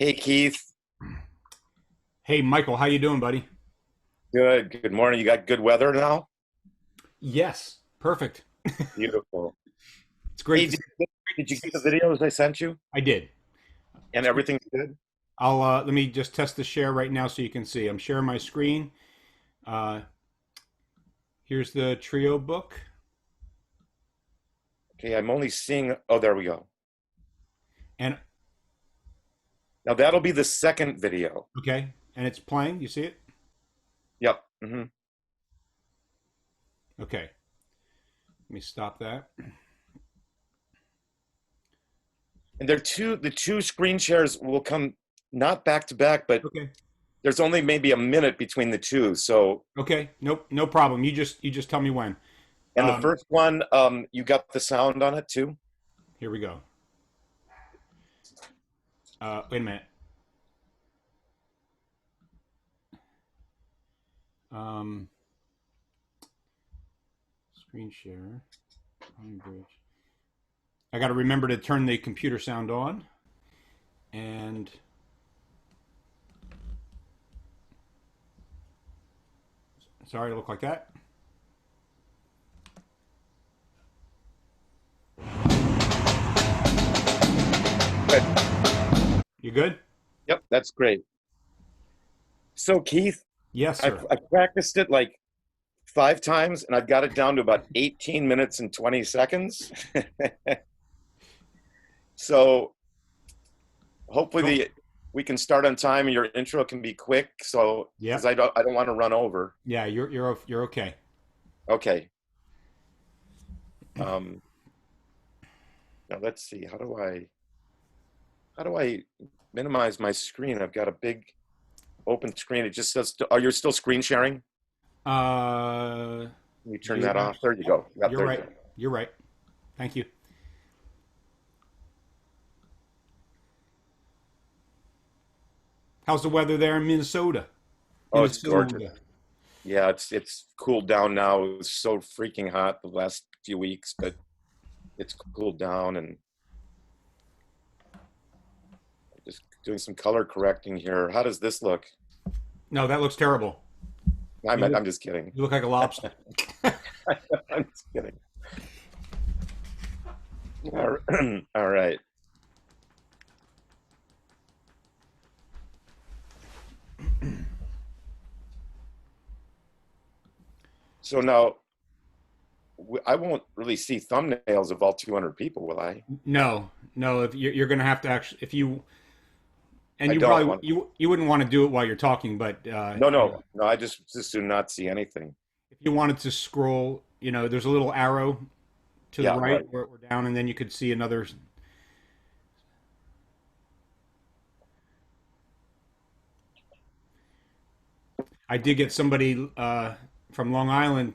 Hey Keith, Hey, Michael, how you doing, buddy? good morning. You got good weather now? Yes, perfect. Beautiful. It's great Hey, to did you see. get the videos I sent you? I did. And everything's good? I'll let me just test the share right now so you can see. I'm sharing my screen. Uh, here's the trio book, Okay, I'm only seeing, oh, there we go. and Now that'll be the second video. okay, and it's playing. You see it? Yep. Okay. Let me stop that. And the two screen shares will come not back to back, but Okay. there's only maybe a minute between the two. So, Okay. Nope. No problem. You just tell me when. and the first one, you got the sound on it too? Here we go. Wait a minute. Um, Screen share. Bridge. I got to remember to turn the computer sound on. And sorry to look like that. Good. You good? Yep, that's great. So Keith, Yes, sir. I practiced it like 5 times and I've got it down to about 18 minutes and 20 seconds. So hopefully Cool. we can start on time and your intro can be quick. So because Yep. I don't want to run over. Yeah, you're okay. Okay. Um, Now let's see. How do I minimize my screen? I've got a big open screen. It just says, "Oh, you're still screen sharing." Uh, Can you turn you that off? There you Yep. go. Yeah, You're there you right. go. You're right. Thank you. How's the weather there in Minnesota? Oh, it's gorgeous. Minnesota. Yeah, it's cooled down now. It was so freaking hot the last few weeks, but it's cooled down and just doing some color correcting here. How does this look? No, that looks terrible. You look I'm just kidding. you look like a lobster. I'm just kidding. All right. So now I won't really see thumbnails of all 200 people, will I? No, no. If you're going to have to actually, if you and I you don't probably want. you wouldn't want to do it while you're talking, but No, no, no. I just do not see anything. if you wanted to scroll, there's a little arrow to the Yeah, right right. or down, and then you could see another. I did get somebody from Long Island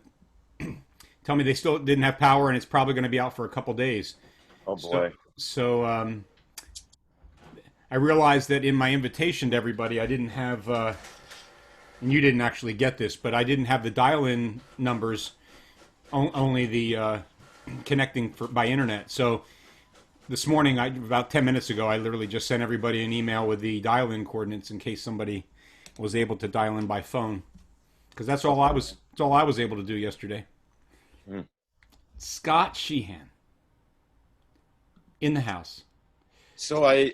tell me they still didn't have power, and it's probably going to be out for a couple days. Oh So, boy. so I realized that in my invitation to everybody, I didn't have, and you didn't actually get this, but I didn't have the dial-in numbers, only the connecting by internet. So this morning, about 10 minutes ago, I literally just sent everybody an email with the dial-in coordinates in case somebody was able to dial in by phone, because that's all I was able to do yesterday. Hmm. Scott Sheehan in the house. So I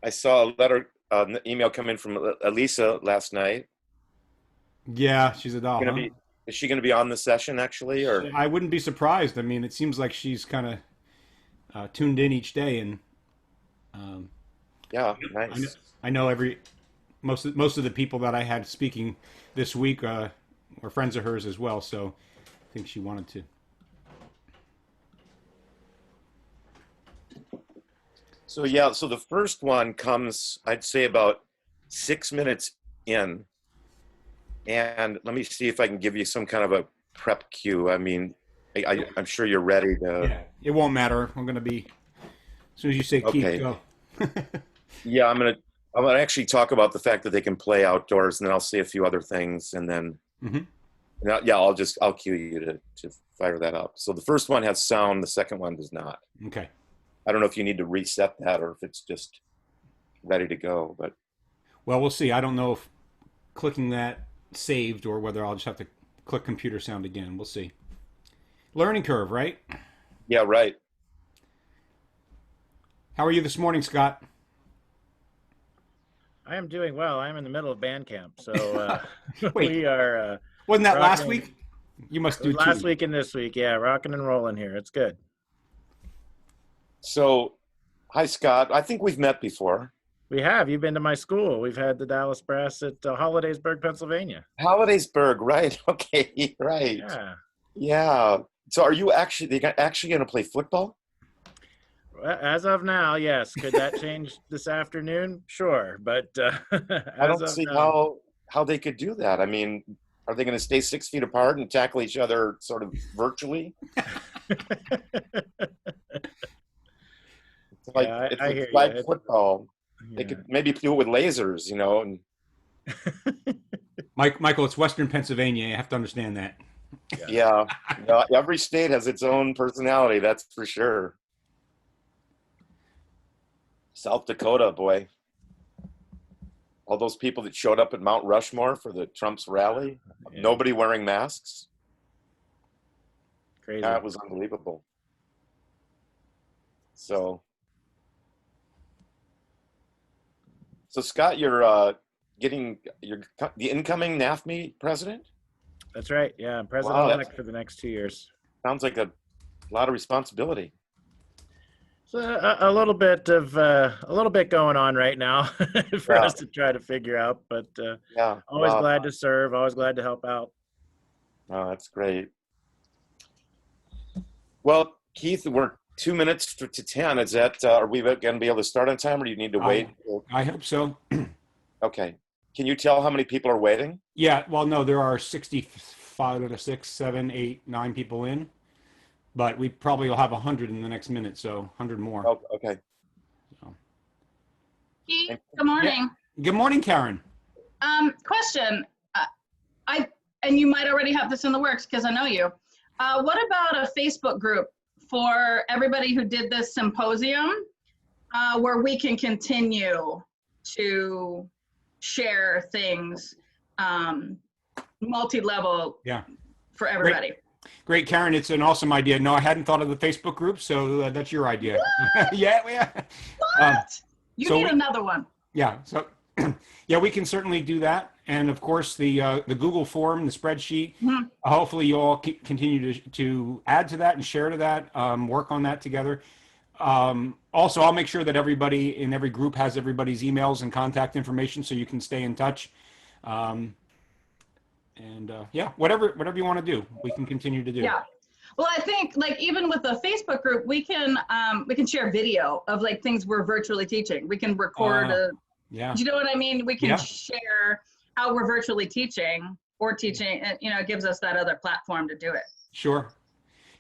saw a letter, an email come in from Elisa last night. Yeah, she's a doll, Gonna huh? be Is she gonna be on the session actually, or I wouldn't be surprised. I mean, it seems like she's kind of tuned in each day, and um, yeah, I know, nice. I know most of the people that I had speaking this week were friends of hers as well. So I think she wanted to. So yeah, so the first one comes, I'd say about 6 minutes in, and let me see if I can give you some kind of a prep cue. I mean, I'm sure you're ready to. Yeah, it won't matter. I'm gonna be as soon as you say Keith, Okay. go. Yeah, I'm gonna actually talk about the fact that they can play outdoors, and then I'll say a few other things, and then Hmm. yeah, I'll cue you to fire that up. So the first one has sound, the second one does not. Okay. I don't know if you need to reset that or if it's just ready to go. But Well, we'll see. I don't know if clicking that saved or whether I'll just have to click computer sound again. We'll see. Learning curve, right? yeah, right. How are you this morning, Scott? I am doing well. I'm in the middle of band camp, so Wait, we are wasn't that last rocking. week? You must It do was last two. week and this week. Yeah, rocking and rolling here. It's good. So, hi, Scott. I think we've met before. We have. You've been to my school. We've had the Dallas Brass at Hollidaysburg, Pennsylvania. Hollidaysburg, right? Okay, right. Yeah. Yeah. So, are you actually going to play football? As of now, yes. Could that change this afternoon? Sure, but I as don't of see now, how they could do that. I mean, are they going to stay 6 feet apart and tackle each other sort of virtually? It's like Yeah, it's I like hear you. flag It's- football. They yeah. could maybe do it with lasers, you know. And Michael, it's Western Pennsylvania. You have to understand that. yeah, every state has its own personality. That's for sure. South Dakota, boy. All those people that showed up at Mount Rushmore for the Trump's rally, Yeah. nobody wearing masks. Crazy. That was unbelievable. So Scott, you're the incoming NAFME president. That's right. Yeah, I'm Wow, president-elect for the next 2 years. sounds like a lot of responsibility. So a little bit going on right now for Yeah. us to try to figure out, but Yeah, always wow. glad to serve, always glad to help out. Oh, that's great. Well, Keith, we're 2 minutes to 10. Is that are we going to be able to start on time, or do you need to wait? I hope so. Okay. Can you tell how many people are waiting? Yeah, well, no, there are 65, 6, 7, 8, 9 people in, but we probably will have 100 in the next minute, so 100 more. Oh, okay. Keith, good morning. Good morning, Karen. Question. And you might already have this in the works because I know you. What about a Facebook group for everybody who did this symposium where we can continue to share things multi-level Yeah. for everybody? Great, Karen. It's an awesome idea. No, I hadn't thought of the Facebook group, so that's your idea. Yeah. What? You so need we- another one. Yeah. So, yeah, we can certainly do that. And of course, the Google form, the spreadsheet. Mhm. Hopefully, you all continue to add to that and share to that. Work on that together. Also, I'll make sure that everybody in every group has everybody's emails and contact information, so you can stay in touch. Yeah, whatever you want to do, we can continue to do. Yeah. Well, I think like even with the Facebook group, we can share video of like things we're virtually teaching. We can record Yeah. do you know what I mean? We can Yeah. share how we're virtually teaching or teaching, and it gives us that other platform to do it. Sure.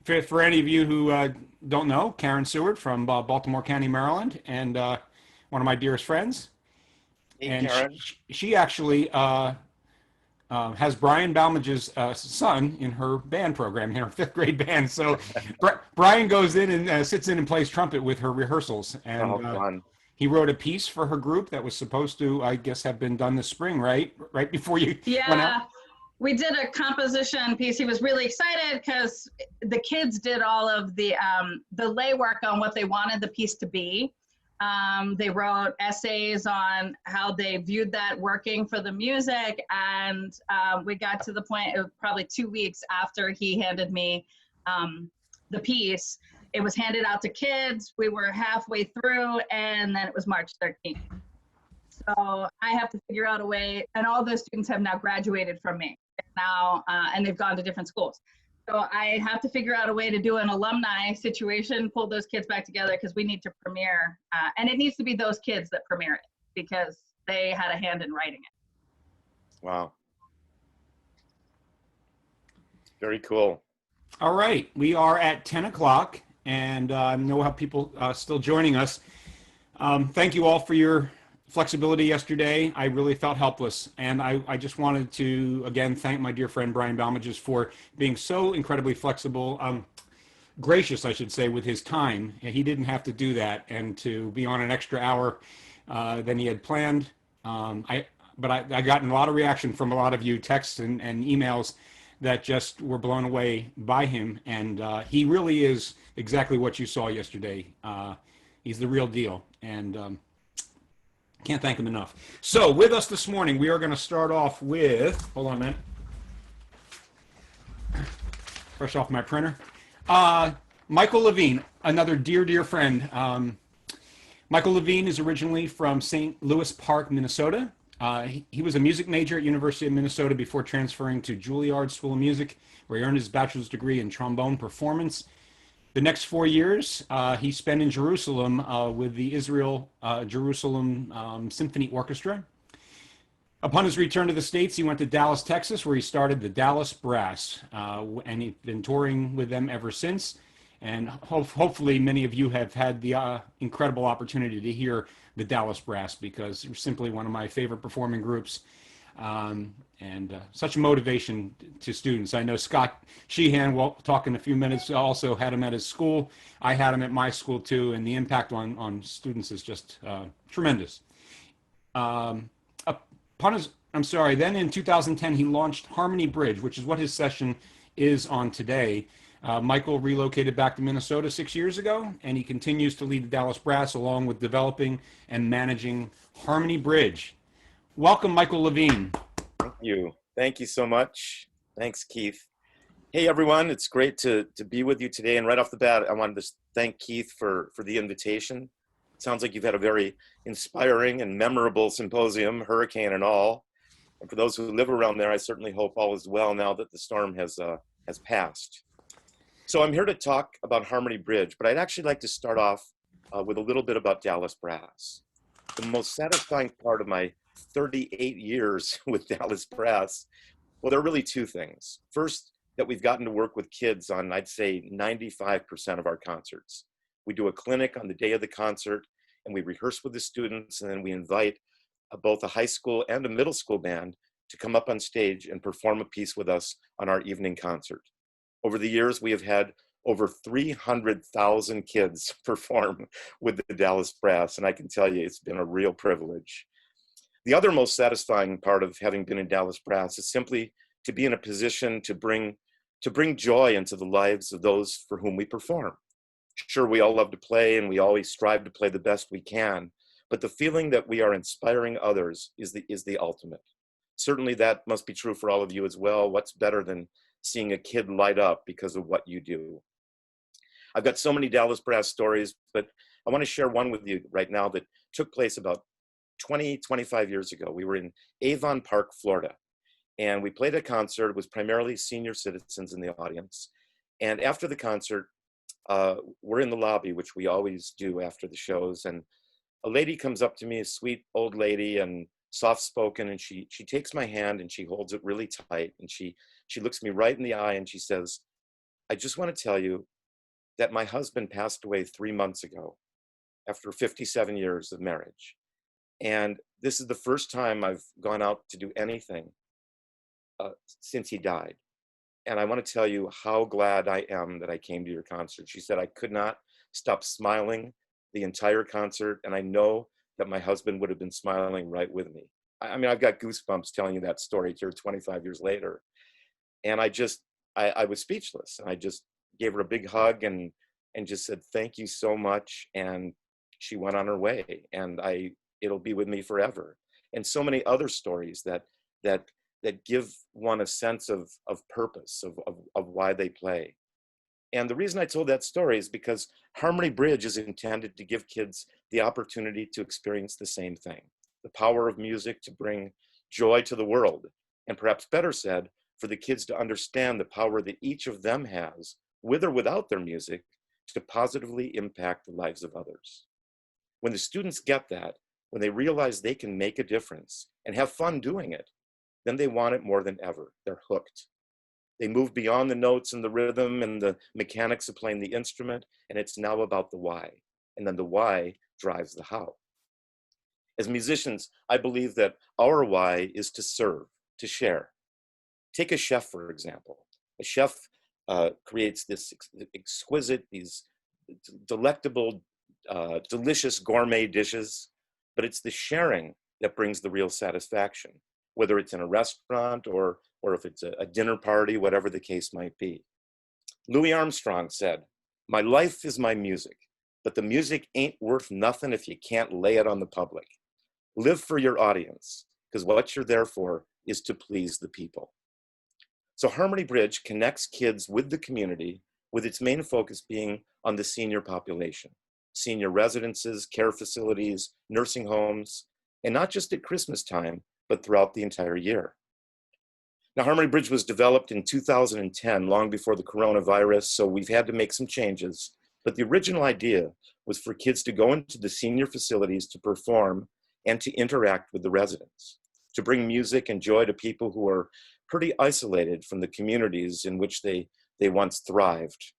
For any of you who don't know, Karen Seward from Baltimore County, Maryland, and one of my dearest friends. Hey, And Karen. she actually has Brian Balmage's son in her band program, in her 5th grade band. So Brian goes in and sits in and plays trumpet with her rehearsals. And Fun. he wrote a piece for her group that was supposed to, I guess, have been done this spring, right? Right before you went out? Yeah, we did a composition piece. He was really excited because the kids did all of the lay work on what they wanted the piece to be. They wrote essays on how they viewed that working for the music, and we got to the point of probably 2 weeks after he handed me the piece. It was handed out to kids. We were halfway through, and then it was March 13th. So I have to figure out a way, and all those students have now graduated from me now, and they've gone to different schools. So I have to figure out a way to do an alumni situation, pull those kids back together because we need to premiere, and it needs to be those kids that premiere it because they had a hand in writing it. Wow. Very cool. All right, we are at 10 o'clock, and I know how people still joining us. Thank you all for your flexibility yesterday. I really felt helpless, and I just wanted to, again, thank my dear friend Brian Balmages for being so incredibly flexible, gracious, I should say, with his time. He didn't have to do that, and to be on an extra hour than he had planned. I got a lot of reaction from a lot of you, texts and emails, that just were blown away by him. And he really is exactly what you saw yesterday. He's the real deal. And can't thank him enough. So with us this morning, we are going to start off with, hold on a minute. Fresh off my printer. Michael Levine, another dear friend. Michael Levine is originally from St. Louis Park, Minnesota. He was a music major at University of Minnesota before transferring to Juilliard School of Music, where he earned his bachelor's degree in trombone performance. The next 4 years, he spent in Jerusalem with the Israel Jerusalem Symphony Orchestra. Upon his return to the States, he went to Dallas, Texas, where he started the Dallas Brass, and he's been touring with them ever since. And hopefully many of you have had the incredible opportunity to hear the Dallas Brass, because they're simply one of my favorite performing groups, and such a motivation to students. I know Scott Sheehan, we'll talk in a few minutes, also had him at his school. I had him at my school too, and the impact on students is just tremendous. Then in 2010, he launched Harmony Bridge, which is what his session is on today. Michael relocated back to Minnesota 6 years ago, and he continues to lead the Dallas Brass along with developing and managing Harmony Bridge. Welcome, Michael Levine. Thank you. Thank you so much. Thanks, Keith. Hey, everyone. It's great to be with you today. And right off the bat, I wanted to thank Keith for the invitation. It sounds like you've had a very inspiring and memorable symposium, hurricane and all. And for those who live around there, I certainly hope all is well now that the storm has passed. So I'm here to talk about Harmony Bridge, but I'd actually like to start off with a little bit about Dallas Brass. The most satisfying part of my 38 years with Dallas Brass, well, there are really two things. First, that we've gotten to work with kids on, I'd say, 95% of our concerts. We do a clinic on the day of the concert, and we rehearse with the students, and then we invite both a high school and a middle school band to come up on stage and perform a piece with us on our evening concert. Over the years, we have had over 300,000 kids perform with the Dallas Brass, and I can tell you it's been a real privilege. The other most satisfying part of having been in Dallas Brass is simply to be in a position to bring joy into the lives of those for whom we perform. Sure, we all love to play, and we always strive to play the best we can, but the feeling that we are inspiring others is the ultimate. Certainly that must be true for all of you as well. What's better than seeing a kid light up because of what you do? I've got so many Dallas Brass stories, but I want to share one with you right now that took place about 25 years ago. We were in Avon Park, Florida, and we played a concert. It was primarily senior citizens in the audience. And after the concert, we're in the lobby, which we always do after the shows, and a lady comes up to me, a sweet old lady and soft-spoken, and she takes my hand and she holds it really tight, and she looks me right in the eye and she says, "I just want to tell you that my husband passed away 3 months ago after 57 years of marriage. And this is the first time I've gone out to do anything since he died. And I want to tell you how glad I am that I came to your concert." She said, "I could not stop smiling the entire concert, and I know that my husband would have been smiling right with me." I mean, I've got goosebumps telling you that story here 25 years later. And I was speechless. And I just gave her a big hug and just said, "Thank you so much." And she went on her way, and it'll be with me forever. And so many other stories that give one a sense of purpose, of why they play. And the reason I told that story is because Harmony Bridge is intended to give kids the opportunity to experience the same thing, the power of music to bring joy to the world, and perhaps better said, for the kids to understand the power that each of them has, with or without their music, to positively impact the lives of others. When the students get that, when they realize they can make a difference and have fun doing it, then they want it more than ever. They're hooked. They move beyond the notes and the rhythm and the mechanics of playing the instrument, and it's now about the why. And then the why drives the how. As musicians, I believe that our why is to serve, to share. Take a chef, for example. A chef creates this exquisite, these delectable, delicious gourmet dishes but it's the sharing that brings the real satisfaction, whether it's in a restaurant or if it's a dinner party, whatever the case might be. Louis Armstrong said, "My life is my music, but the music ain't worth nothing if you can't lay it on the public. Live for your audience, because what you're there for is to please the people." So Harmony Bridge connects kids with the community, with its main focus being on the senior population, senior residences, care facilities, nursing homes, and not just at Christmas time, but throughout the entire year. Now, Harmony Bridge was developed in 2010, long before the coronavirus, so we've had to make some changes. But the original idea was for kids to go into the senior facilities to perform and to interact with the residents, to bring music and joy to people who are pretty isolated from the communities in which they once thrived.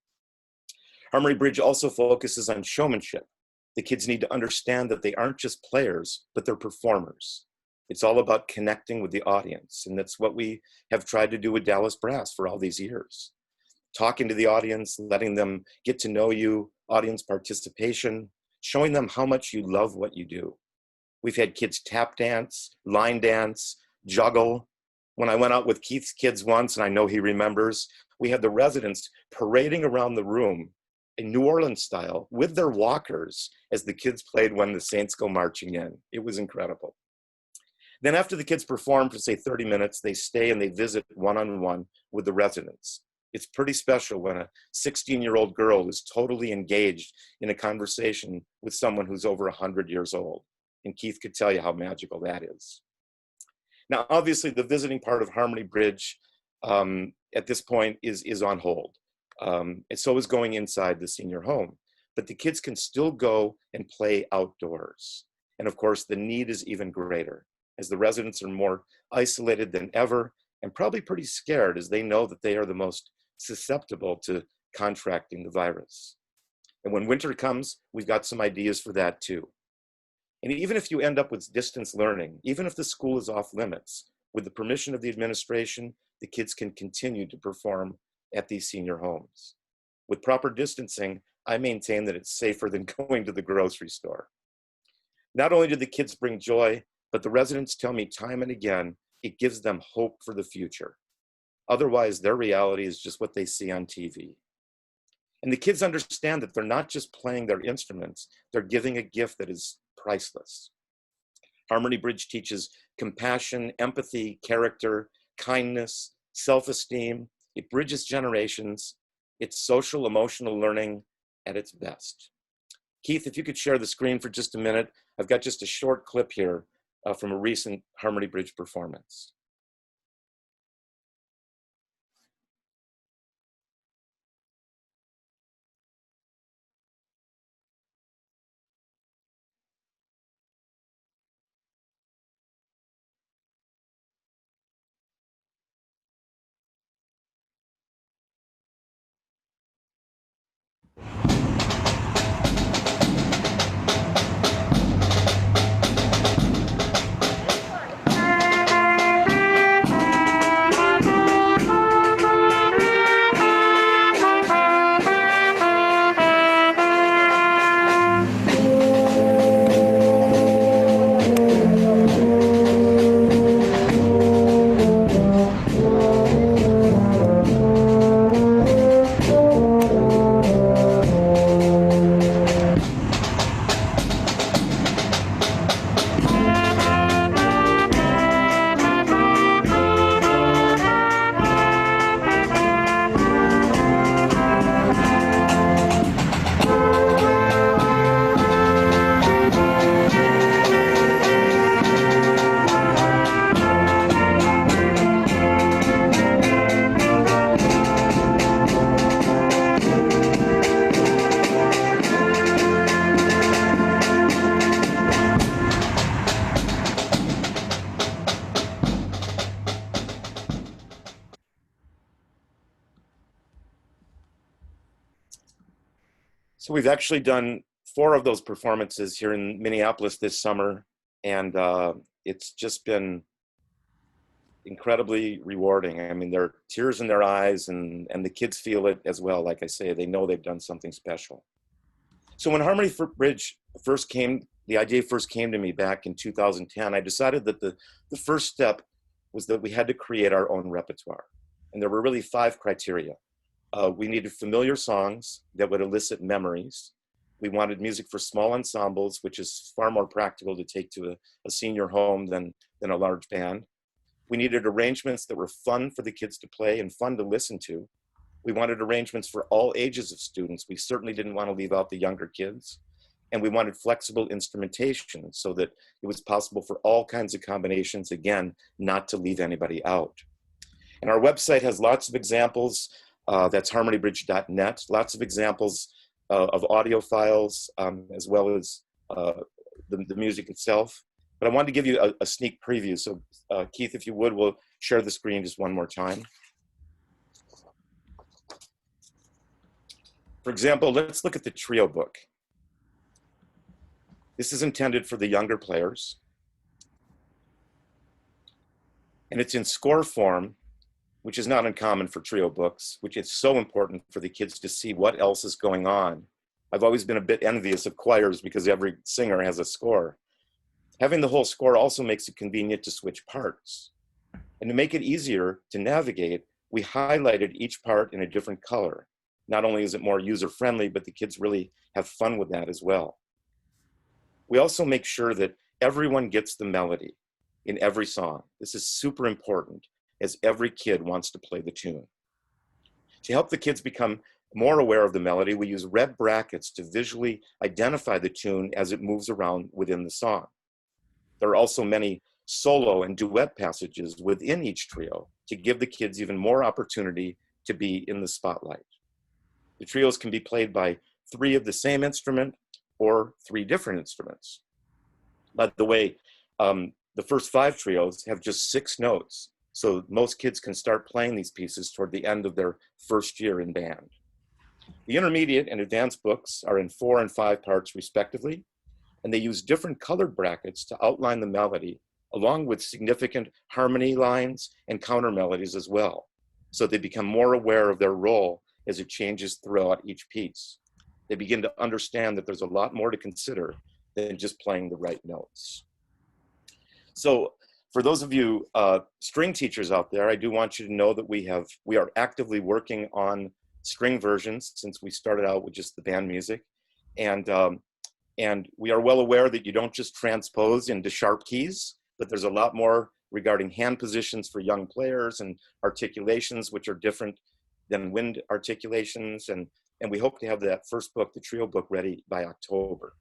Harmony Bridge also focuses on showmanship. The kids need to understand that they aren't just players, but they're performers. It's all about connecting with the audience, and that's what we have tried to do with Dallas Brass for all these years. Talking to the audience, letting them get to know you, audience participation, showing them how much you love what you do. We've had kids tap dance, line dance, juggle. When I went out with Keith's kids once, and I know he remembers, we had the residents parading around the room in New Orleans style with their walkers as the kids played When the Saints Go Marching In. It was incredible. Then after the kids perform for, say, 30 minutes, they stay and they visit one-on-one with the residents. It's pretty special when a 16-year-old girl is totally engaged in a conversation with someone who's over 100 years old. And Keith could tell you how magical that is. Now, obviously, the visiting part of Harmony Bridge at this point is on hold. And so is going inside the senior home. But the kids can still go and play outdoors. And of course, the need is even greater, as the residents are more isolated than ever and probably pretty scared, as they know that they are the most susceptible to contracting the virus. And when winter comes, we've got some ideas for that too. And even if you end up with distance learning, even if the school is off limits, with the permission of the administration, the kids can continue to perform at these senior homes. With proper distancing, I maintain that it's safer than going to the grocery store. Not only do the kids bring joy, but the residents tell me time and again, it gives them hope for the future. Otherwise, their reality is just what they see on TV. And the kids understand that they're not just playing their instruments, they're giving a gift that is priceless. Harmony Bridge teaches compassion, empathy, character, kindness, self-esteem. It bridges generations. It's social, emotional learning at its best. Keith, if you could share the screen for just a minute. I've got just a short clip here from a recent Harmony Bridge performance. So we've actually done 4 of those performances here in Minneapolis this summer, and it's just been incredibly rewarding. I mean, there are tears in their eyes, and the kids feel it as well. Like I say, they know they've done something special. So when Harmony Bridge first came the idea first came to me back in 2010, I decided that the first step was that we had to create our own repertoire. And there were really 5 criteria. We needed familiar songs that would elicit memories. We wanted music for small ensembles, which is far more practical to take to a senior home than a large band. We needed arrangements that were fun for the kids to play and fun to listen to. We wanted arrangements for all ages of students. We certainly didn't want to leave out the younger kids. And we wanted flexible instrumentation so that it was possible for all kinds of combinations, again, not to leave anybody out. And our website has lots of examples. That's harmonybridge.net, lots of examples of audio files, as well as the music itself. But I wanted to give you a sneak preview. So Keith, if you would, we'll share the screen just one more time. For example, let's look at the trio book. This is intended for the younger players. And it's in score form, which is not uncommon for trio books, which is so important for the kids to see what else is going on. I've always been a bit envious of choirs because every singer has a score. Having the whole score also makes it convenient to switch parts. And to make it easier to navigate, we highlighted each part in a different color. Not only is it more user-friendly, but the kids really have fun with that as well. We also make sure that everyone gets the melody in every song. This is super important, as every kid wants to play the tune. To help the kids become more aware of the melody, we use red brackets to visually identify the tune as it moves around within the song. There are also many solo and duet passages within each trio to give the kids even more opportunity to be in the spotlight. The trios can be played by 3 of the same instrument or 3 different instruments. By the way, the first 5 trios have just 6 notes, so most kids can start playing these pieces toward the end of their first year in band. The intermediate and advanced books are in 4 and 5 parts respectively, and they use different colored brackets to outline the melody, along with significant harmony lines and counter melodies as well, so they become more aware of their role as it changes throughout each piece. They begin to understand that there's a lot more to consider than just playing the right notes. So for those of you string teachers out there, I do want you to know that we are actively working on string versions since we started out with just the band music. And we are well aware that you don't just transpose into sharp keys, but there's a lot more regarding hand positions for young players and articulations, which are different than wind articulations. And we hope to have that first book, the trio book, ready by October.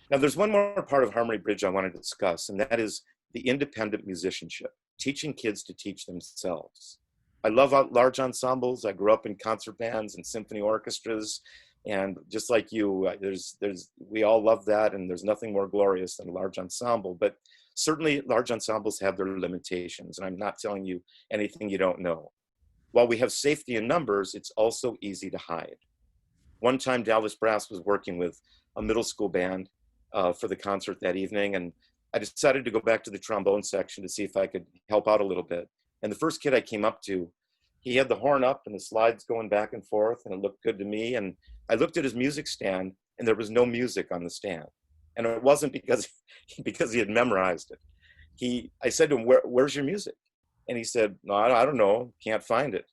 Now, there's one more part of Harmony Bridge I want to discuss, and that is the independent musicianship, teaching kids to teach themselves. I love large ensembles. I grew up in concert bands and symphony orchestras, and just like you, we all love that, and there's nothing more glorious than a large ensemble. But certainly, large ensembles have their limitations, and I'm not telling you anything you don't know. While we have safety in numbers, it's also easy to hide. One time, Dallas Brass was working with a middle school band for the concert that evening, and I decided to go back to the trombone section to see if I could help out a little bit. And the first kid I came up to, he had the horn up and the slides going back and forth, and it looked good to me. And I looked at his music stand, and there was no music on the stand. And it wasn't because he had memorized it. I said to him, where's your music? And he said, no, I don't know, can't find it.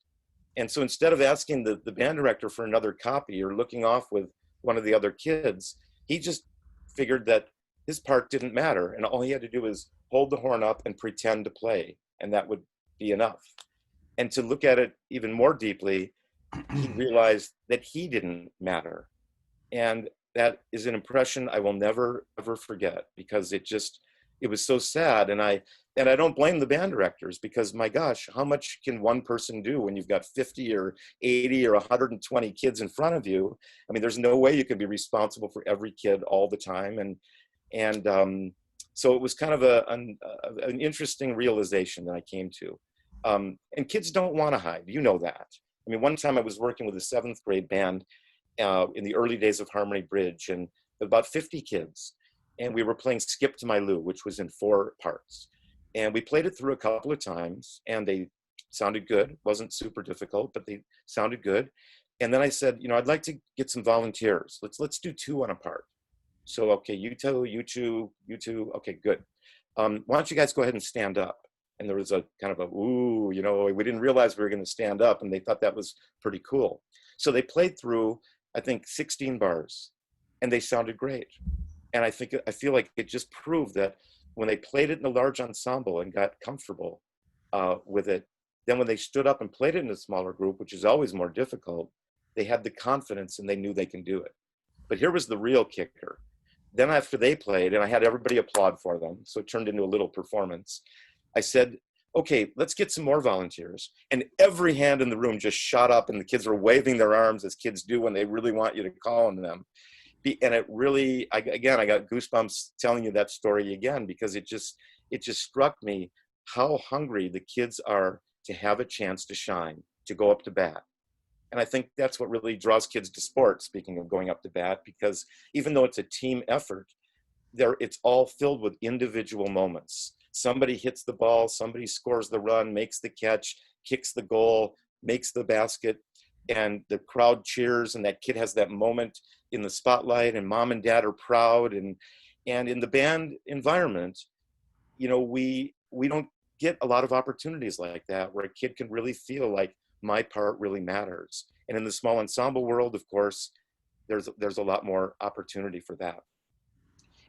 And so instead of asking the band director for another copy or looking off with one of the other kids, he just figured that his part didn't matter. And all he had to do was hold the horn up and pretend to play, and that would be enough. And to look at it even more deeply, he realized that he didn't matter. And that is an impression I will never, ever forget, because it was so sad. And I don't blame the band directors, because my gosh, how much can one person do when you've got 50 or 80 or 120 kids in front of you? I mean, there's no way you can be responsible for every kid all the time. And so it was kind of an interesting realization that I came to. And kids don't want to hide, you know that. I mean, one time I was working with a 7th grade band in the early days of Harmony Bridge, and about 50 kids. And we were playing Skip to My Lou, which was in 4 parts. And we played it through a couple of times, and they sounded good. It wasn't super difficult, but they sounded good. And then I said, I'd like to get some volunteers. Let's do 2 on a part. So, okay, you two, you two, you two. Okay, good. Why don't you guys go ahead and stand up? And there was a kind of a, ooh, you know, we didn't realize we were going to stand up, and they thought that was pretty cool. So they played through, I think, 16 bars, and they sounded great. And I feel like it just proved that when they played it in a large ensemble and got comfortable with it, then when they stood up and played it in a smaller group, which is always more difficult, they had the confidence and they knew they can do it. But here was the real kicker. Then after they played, and I had everybody applaud for them, so it turned into a little performance, I said, okay, let's get some more volunteers. And every hand in the room just shot up, and the kids were waving their arms as kids do when they really want you to call on them. And it really, I got goosebumps telling you that story again, because it just struck me how hungry the kids are to have a chance to shine, to go up to bat. And I think that's what really draws kids to sport, speaking of going up to bat, because even though it's a team effort, it's all filled with individual moments. Somebody hits the ball, somebody scores the run, makes the catch, kicks the goal, makes the basket, and the crowd cheers, and that kid has that moment in the spotlight, and mom and dad are proud. And in the band environment, you know, we don't get a lot of opportunities like that, where a kid can really feel like my part really matters. And in the small ensemble world, of course, there's a lot more opportunity for that.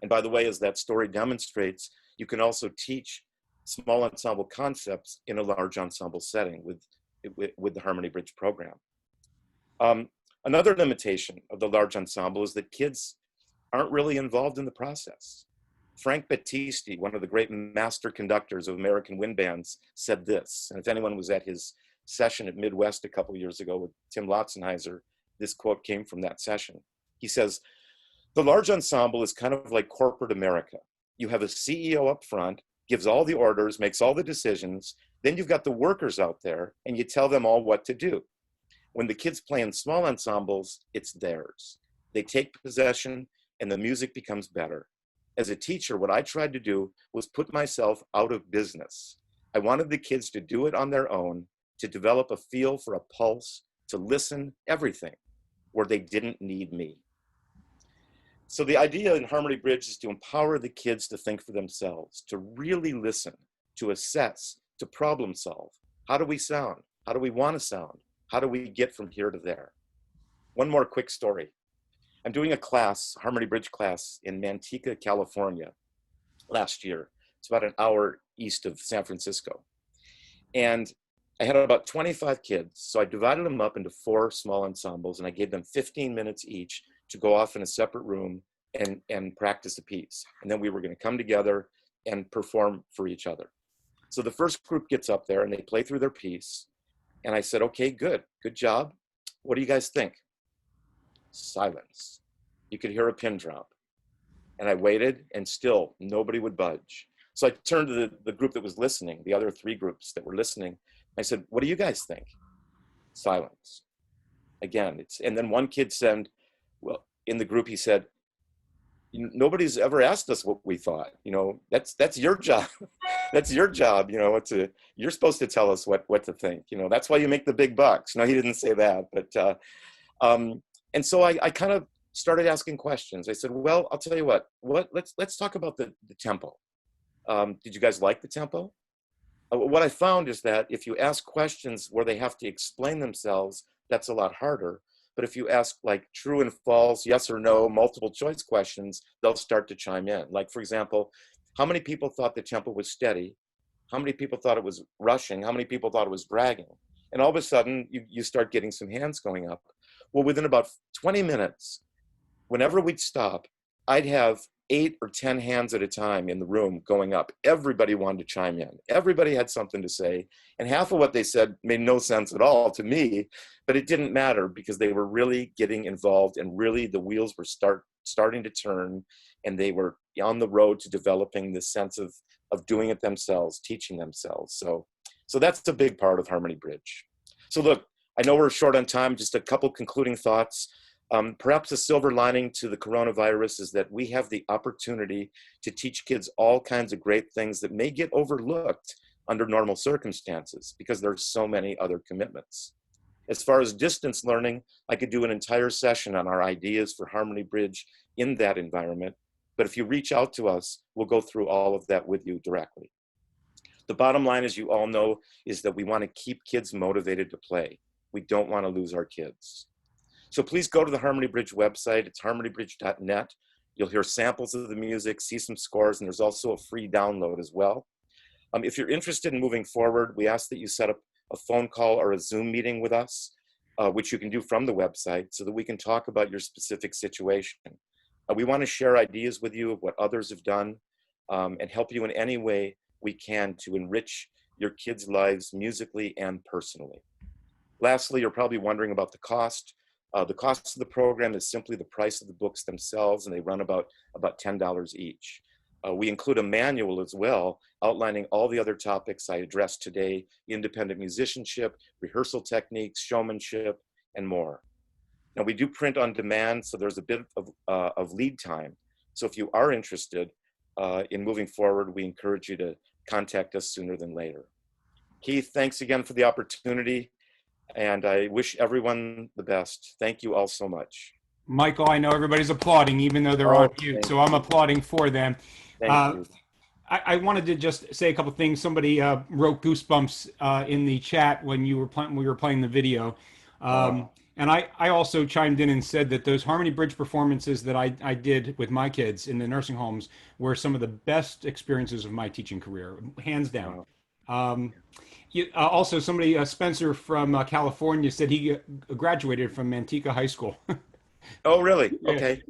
And by the way, as that story demonstrates, you can also teach small ensemble concepts in a large ensemble setting with the Harmony Bridge program. Another limitation of the large ensemble is that kids aren't really involved in the process. Frank Battisti, one of the great master conductors of American wind bands, said this, and if anyone was at his session at Midwest a couple years ago with Tim Lotzenheiser, this quote came from that session. He says, "The large ensemble is kind of like corporate America. You have a CEO up front, gives all the orders, makes all the decisions, then you've got the workers out there, and you tell them all what to do. When the kids play in small ensembles, it's theirs. They take possession, and the music becomes better. As a teacher, what I tried to do was put myself out of business. I wanted the kids to do it on their own, to develop a feel for a pulse, to listen, everything, where they didn't need me." So the idea in Harmony Bridge is to empower the kids to think for themselves, to really listen, to assess, to problem solve. How do we sound? How do we want to sound? How do we get from here to there? One more quick story. I'm doing a class, Harmony Bridge class, in Manteca, California last year. It's about an hour east of San Francisco. And I had about 25 kids, so I divided them up into 4 small ensembles, and I gave them 15 minutes each to go off in a separate room and practice a piece. And then we were going to come together and perform for each other. So the first group gets up there and they play through their piece. And I said, okay, good job. What do you guys think? Silence. You could hear a pin drop. And I waited, and still nobody would budge. So I turned to the group that was listening, the other 3 groups that were listening. I said, what do you guys think? Silence. Again, and then one kid said, well, in the group, he said, nobody's ever asked us what we thought. You know, that's your job. That's your job. You know, you're supposed to tell us what to think. You know, that's why you make the big bucks. No, he didn't say that, but and so I kind of started asking questions. I said, well, I'll tell you what let's talk about the tempo. Did you guys like the tempo? What I found is that if you ask questions where they have to explain themselves, that's a lot harder. But if you ask like true and false, yes or no, multiple choice questions, they'll start to chime in. Like, for example, how many people thought the tempo was steady? How many people thought it was rushing? How many people thought it was dragging? And all of a sudden, you start getting some hands going up. Well, within about 20 minutes, whenever we'd stop, I'd have 8 or 10 hands at a time in the room going up. Everybody wanted to chime in. Everybody had something to say. And half of what they said made no sense at all to me, but it didn't matter because they were really getting involved, and really the wheels were starting to turn, and they were on the road to developing this sense of doing it themselves, teaching themselves. So that's a big part of Harmony Bridge. So look, I know we're short on time, just a couple concluding thoughts. Perhaps a silver lining to the coronavirus is that we have the opportunity to teach kids all kinds of great things that may get overlooked under normal circumstances because there's so many other commitments. As far as distance learning, I could do an entire session on our ideas for Harmony Bridge in that environment. But if you reach out to us, we'll go through all of that with you directly. The bottom line, as you all know, is that we want to keep kids motivated to play. We don't want to lose our kids. So please go to the Harmony Bridge website. It's harmonybridge.net. You'll hear samples of the music, see some scores, and there's also a free download as well. If you're interested in moving forward, we ask that you set up a phone call or a Zoom meeting with us, which you can do from the website, so that we can talk about your specific situation. We want to share ideas with you of what others have done, and help you in any way we can to enrich your kids' lives musically and personally. Lastly, you're probably wondering about the cost. The cost of the program is simply the price of the books themselves, and they run about $10 each. We include a manual as well, outlining all the other topics I addressed today: independent musicianship, rehearsal techniques, showmanship, and more. Now, we do print on demand, so there's a bit of lead time. So if you are interested in moving forward, we encourage you to contact us sooner than later. Keith, thanks again for the opportunity, and I wish everyone the best. Thank you all so much. Michael, I know everybody's applauding, even though they're on mute, so I'm applauding for them. Thank you. I wanted to just say a couple things. Somebody wrote goosebumps in the chat when we were playing the video. And I also chimed in and said that those Harmony Bridge performances that I did with my kids in the nursing homes were some of the best experiences of my teaching career, hands down. Also, somebody, Spencer from California, said he graduated from Manteca High School. Oh, really? Yeah. Okay.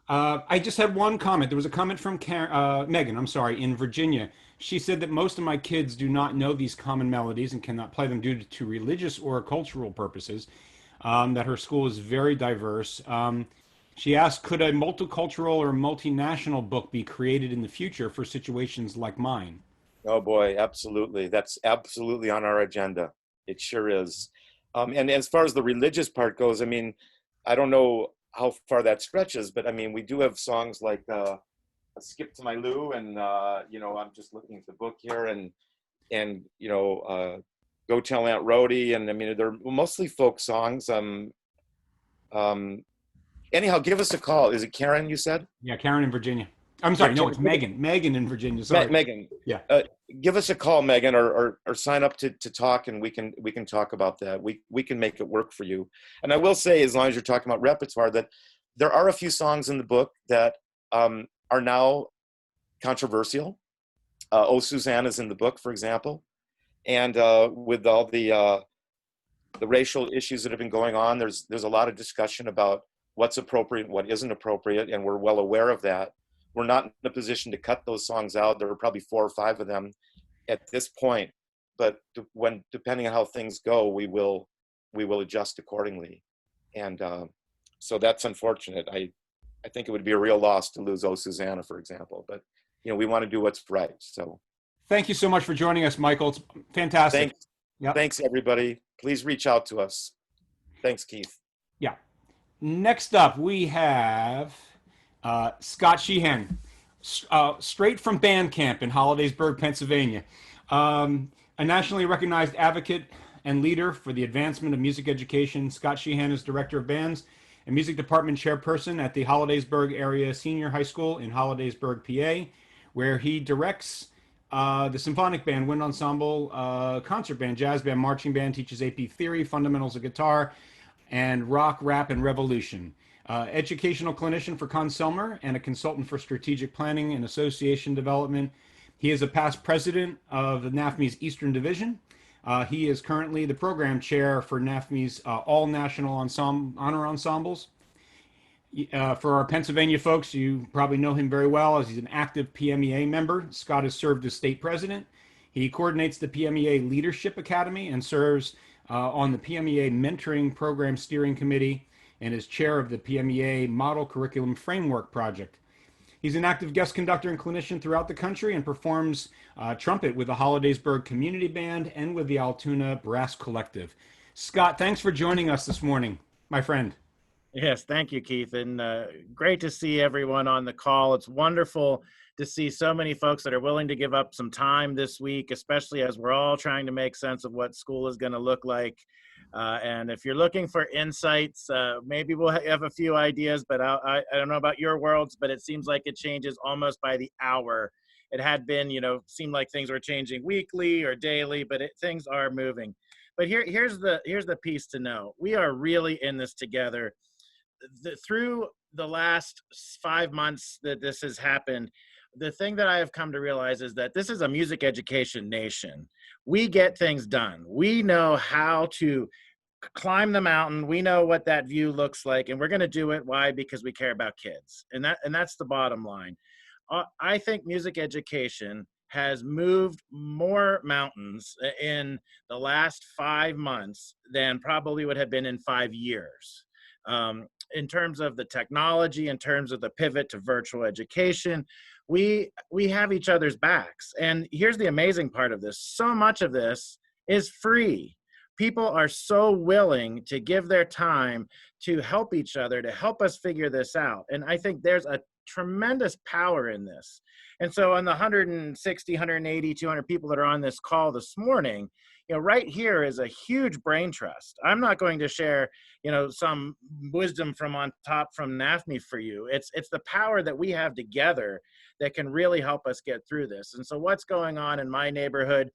I just had one comment. There was a comment from Megan, I'm sorry, in Virginia. She said that most of my kids do not know these common melodies and cannot play them due to religious or cultural purposes, that her school is very diverse. She asked, could a multicultural or multinational book be created in the future for situations like mine? Oh boy, absolutely. That's absolutely on our agenda. It sure is. And as far as the religious part goes, I mean, I don't know how far that stretches, but I mean, we do have songs like A Skip to My Lou, and you know, I'm just looking at the book here, and you know, Go Tell Aunt Rhody, and I mean, they're mostly folk songs. Anyhow, give us a call. Is it Karen, you said? Yeah, Karen in Virginia. I'm sorry, no, it's Megan. Megan in Virginia. Sorry. Megan. Yeah. Give us a call, Megan, or sign up to talk, and we can talk about that. We can make it work for you. And I will say, as long as you're talking about repertoire, that there are a few songs in the book that are now controversial. Oh, Suzanne is in the book, for example. And with all the racial issues that have been going on, there's a lot of discussion about what's appropriate and what isn't appropriate, and we're well aware of that. We're not in a position to cut those songs out. There are probably 4 or 5 of them at this point, but depending on how things go, we will adjust accordingly. And so that's unfortunate. I think it would be a real loss to lose Oh Susanna, for example, but you know, we want to do what's right. So thank you so much for joining us, Michael. It's fantastic. Thanks, Thanks everybody. Please reach out to us. Thanks, Keith. Yeah. Next up, we have Scott Sheehan, straight from band camp in Hollidaysburg, Pennsylvania. A nationally recognized advocate and leader for the advancement of music education, Scott Sheehan is director of bands and music department chairperson at the Hollidaysburg Area Senior High School in Hollidaysburg, PA, where he directs the symphonic band, wind ensemble, concert band, jazz band, marching band, teaches AP theory, fundamentals of guitar, and rock, rap, and revolution. Educational clinician for Conselmer and a consultant for strategic planning and association development. He is a past president of the NAFME's Eastern Division. He is currently the program chair for NAFME's All National Honor Ensembles. For our Pennsylvania folks, you probably know him very well as he's an active PMEA member. Scott has served as state president. He coordinates the PMEA Leadership Academy and serves on the PMEA Mentoring Program Steering Committee and is chair of the PMEA Model Curriculum Framework Project. He's an active guest conductor and clinician throughout the country and performs trumpet with the Hollidaysburg Community Band and with the Altoona Brass Collective. Scott, thanks for joining us this morning, my friend. Yes, thank you, Keith. And great to see everyone on the call. It's wonderful to see so many folks that are willing to give up some time this week, especially as we're all trying to make sense of what school is going to look like And if you're looking for insights, maybe we'll have a few ideas, but I don't know about your worlds, but it seems like it changes almost by the hour. It had been, seemed like things were changing weekly or daily, but things are moving. But here's the piece to know. We are really in this together. Through the last 5 months that this has happened, the thing that I have come to realize is that this is a music education nation. We get things done. We know how to climb the mountain. We know what that view looks like, and we're going to do it. Why? Because we care about kids, and that's the bottom line. I think music education has moved more mountains in the last 5 months than probably would have been in 5 years. In terms of the technology, in terms of the pivot to virtual education, we have each other's backs. And here's the amazing part of this. So much of this is free. People are so willing to give their time to help each other, to help us figure this out. And I think there's a tremendous power in this. And so on the 160, 180, 200 people that are on this call this morning, right here is a huge brain trust. I'm not going to share, some wisdom from on top from NAFME for you. It's the power that we have together that can really help us get through this. And so what's going on in my neighborhood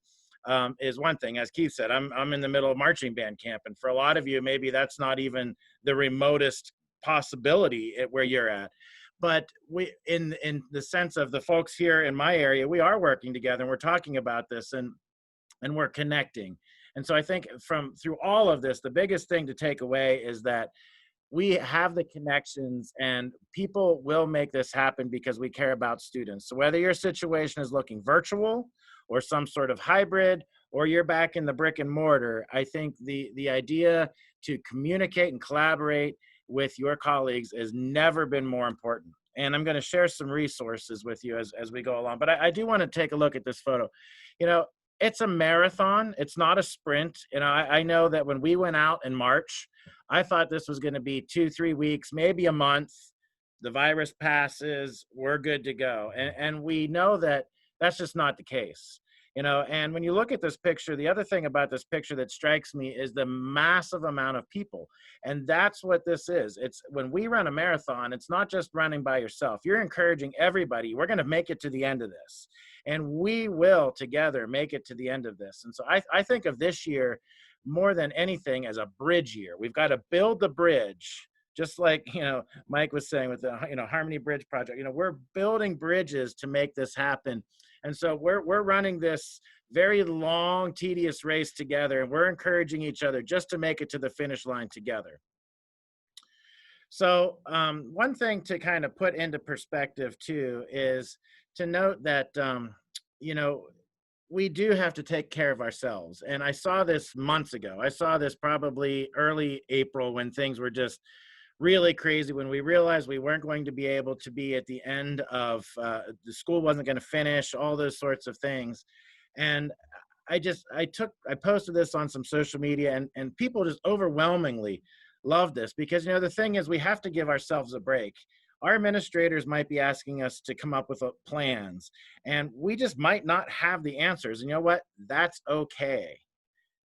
is one thing. As Keith said, I'm in the middle of marching band camp. And for a lot of you, maybe that's not even the remotest possibility at where you're at. But we, in the sense of the folks here in my area, we are working together and we're talking about this and we're connecting. And so I think through all of this, the biggest thing to take away is that we have the connections and people will make this happen because we care about students. So whether your situation is looking virtual or some sort of hybrid, or you're back in the brick and mortar, I think the idea to communicate and collaborate with your colleagues has never been more important. And I'm going to share some resources with you as we go along. But I do want to take a look at this photo. It's a marathon. It's not a sprint. I know that when we went out in March, I thought this was going to be 2-3 weeks, maybe a month. The virus passes, we're good to go. And we know that that's just not the case. And when you look at this picture, the other thing about this picture that strikes me is the massive amount of people. And that's what this is. It's when we run a marathon, it's not just running by yourself. You're encouraging everybody. We're going to make it to the end of this. And we will together make it to the end of this. And so I think of this year more than anything as a bridge year. We've got to build the bridge. Just like, Mike was saying with the, Harmony Bridge Project, we're building bridges to make this happen. And so we're running this very long, tedious race together, and we're encouraging each other just to make it to the finish line together. So one thing to kind of put into perspective too is to note that, we do have to take care of ourselves. And I saw this months ago. I saw this probably early April when things were just really crazy, when we realized we weren't going to be able to be at the end of the school wasn't going to finish, all those sorts of things. And I posted this on some social media and people just overwhelmingly love this because, the thing is we have to give ourselves a break. Our administrators might be asking us to come up with plans and we just might not have the answers. And you know what? That's okay.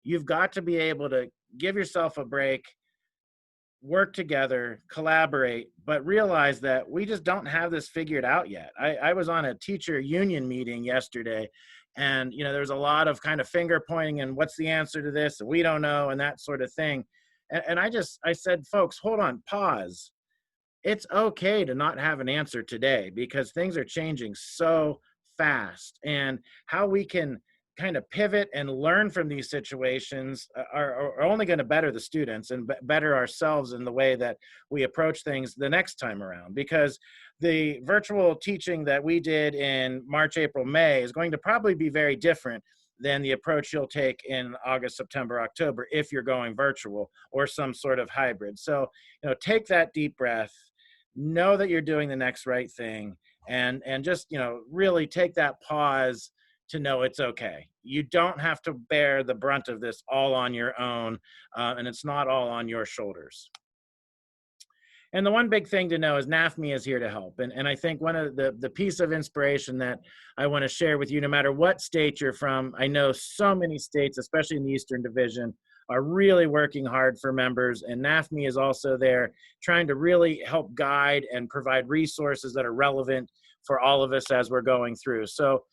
You've got to be able to give yourself a break, work together, collaborate, but realize that we just don't have this figured out yet. I was on a teacher union meeting yesterday and, there was a lot of kind of finger pointing and what's the answer to this? And we don't know and that sort of thing. And I said, folks, hold on, pause. It's okay to not have an answer today because things are changing so fast, and how we can kind of pivot and learn from these situations are only going to better the students and better ourselves in the way that we approach things the next time around. Because the virtual teaching that we did in March, April, May is going to probably be very different than the approach you'll take in August, September, October, if you're going virtual or some sort of hybrid. So, take that deep breath, know that you're doing the next right thing, and just, really take that pause to know it's okay. You don't have to bear the brunt of this all on your own, and it's not all on your shoulders. And the one big thing to know is NAFME is here to help. And I think one of the piece of inspiration that I want to share with you, no matter what state you're from, I know so many states, especially in the Eastern Division, are really working hard for members, and NAFME is also there trying to really help guide and provide resources that are relevant for all of us as we're going through. So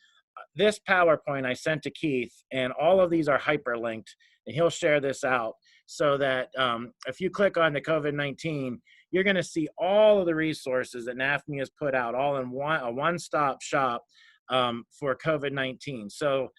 this PowerPoint I sent to Keith, and all of these are hyperlinked, and he'll share this out so that if you click on the COVID-19, you're going to see all of the resources that NAFME has put out all in a one-stop shop for COVID-19. So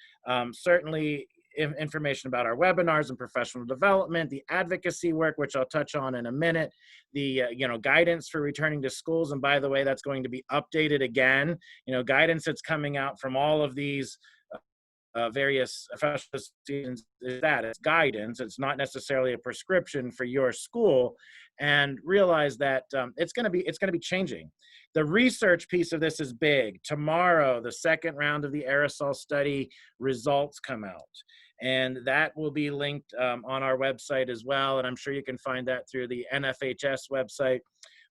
certainly information about our webinars and professional development, the advocacy work, which I'll touch on in a minute, the guidance for returning to schools. And by the way, that's going to be updated again. Guidance that's coming out from all of these various professional institutions is that it's guidance. It's not necessarily a prescription for your school. And realize that it's going to be changing. The research piece of this is big. Tomorrow, the second round of the aerosol study results come out, and that will be linked on our website as well. And I'm sure you can find that through the NFHS website.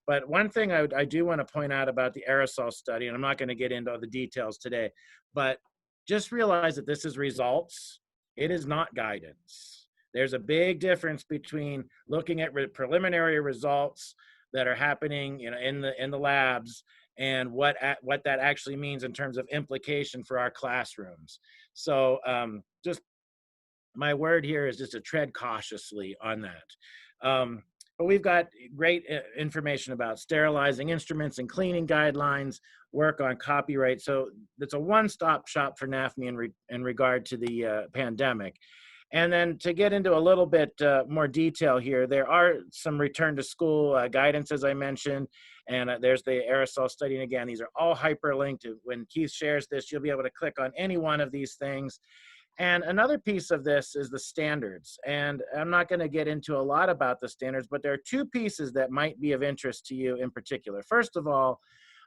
But one thing I do want to point out about the aerosol study, and I'm not going to get into all the details today, but just realize that this is results. It is not guidance. There's a big difference between looking at preliminary results that are happening, in the labs, and what that actually means in terms of implication for our classrooms. So just my word here is just to tread cautiously on that. But we've got great information about sterilizing instruments and cleaning guidelines, work on copyright. So it's a one-stop shop for NAFME in regard to the pandemic. And then to get into a little bit more detail here, there are some return to school guidance, as I mentioned, and there's the aerosol study. And again, these are all hyperlinked. When Keith shares this, you'll be able to click on any one of these things. And another piece of this is the standards. And I'm not going to get into a lot about the standards, but there are two pieces that might be of interest to you in particular. First of all,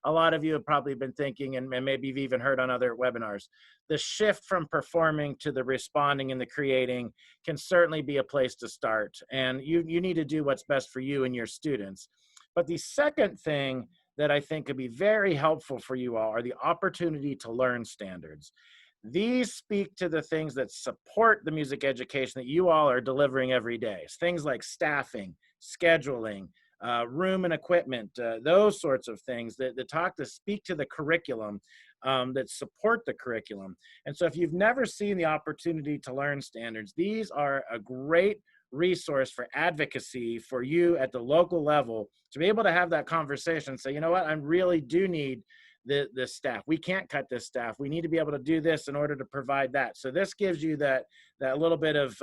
a lot of you have probably been thinking, and maybe you've even heard on other webinars, the shift from performing to the responding and the creating can certainly be a place to start. And you need to do what's best for you and your students. But the second thing that I think could be very helpful for you all are the opportunity to learn standards. These speak to the things that support the music education that you all are delivering every day. Things like staffing, scheduling, room and equipment, those sorts of things that speak to the curriculum, that support the curriculum. And so if you've never seen the opportunity to learn standards, these are a great resource for advocacy for you at the local level to be able to have that conversation and say, you know what, I really do need this staff. We can't cut this staff. We need to be able to do this in order to provide that. So this gives you that little bit of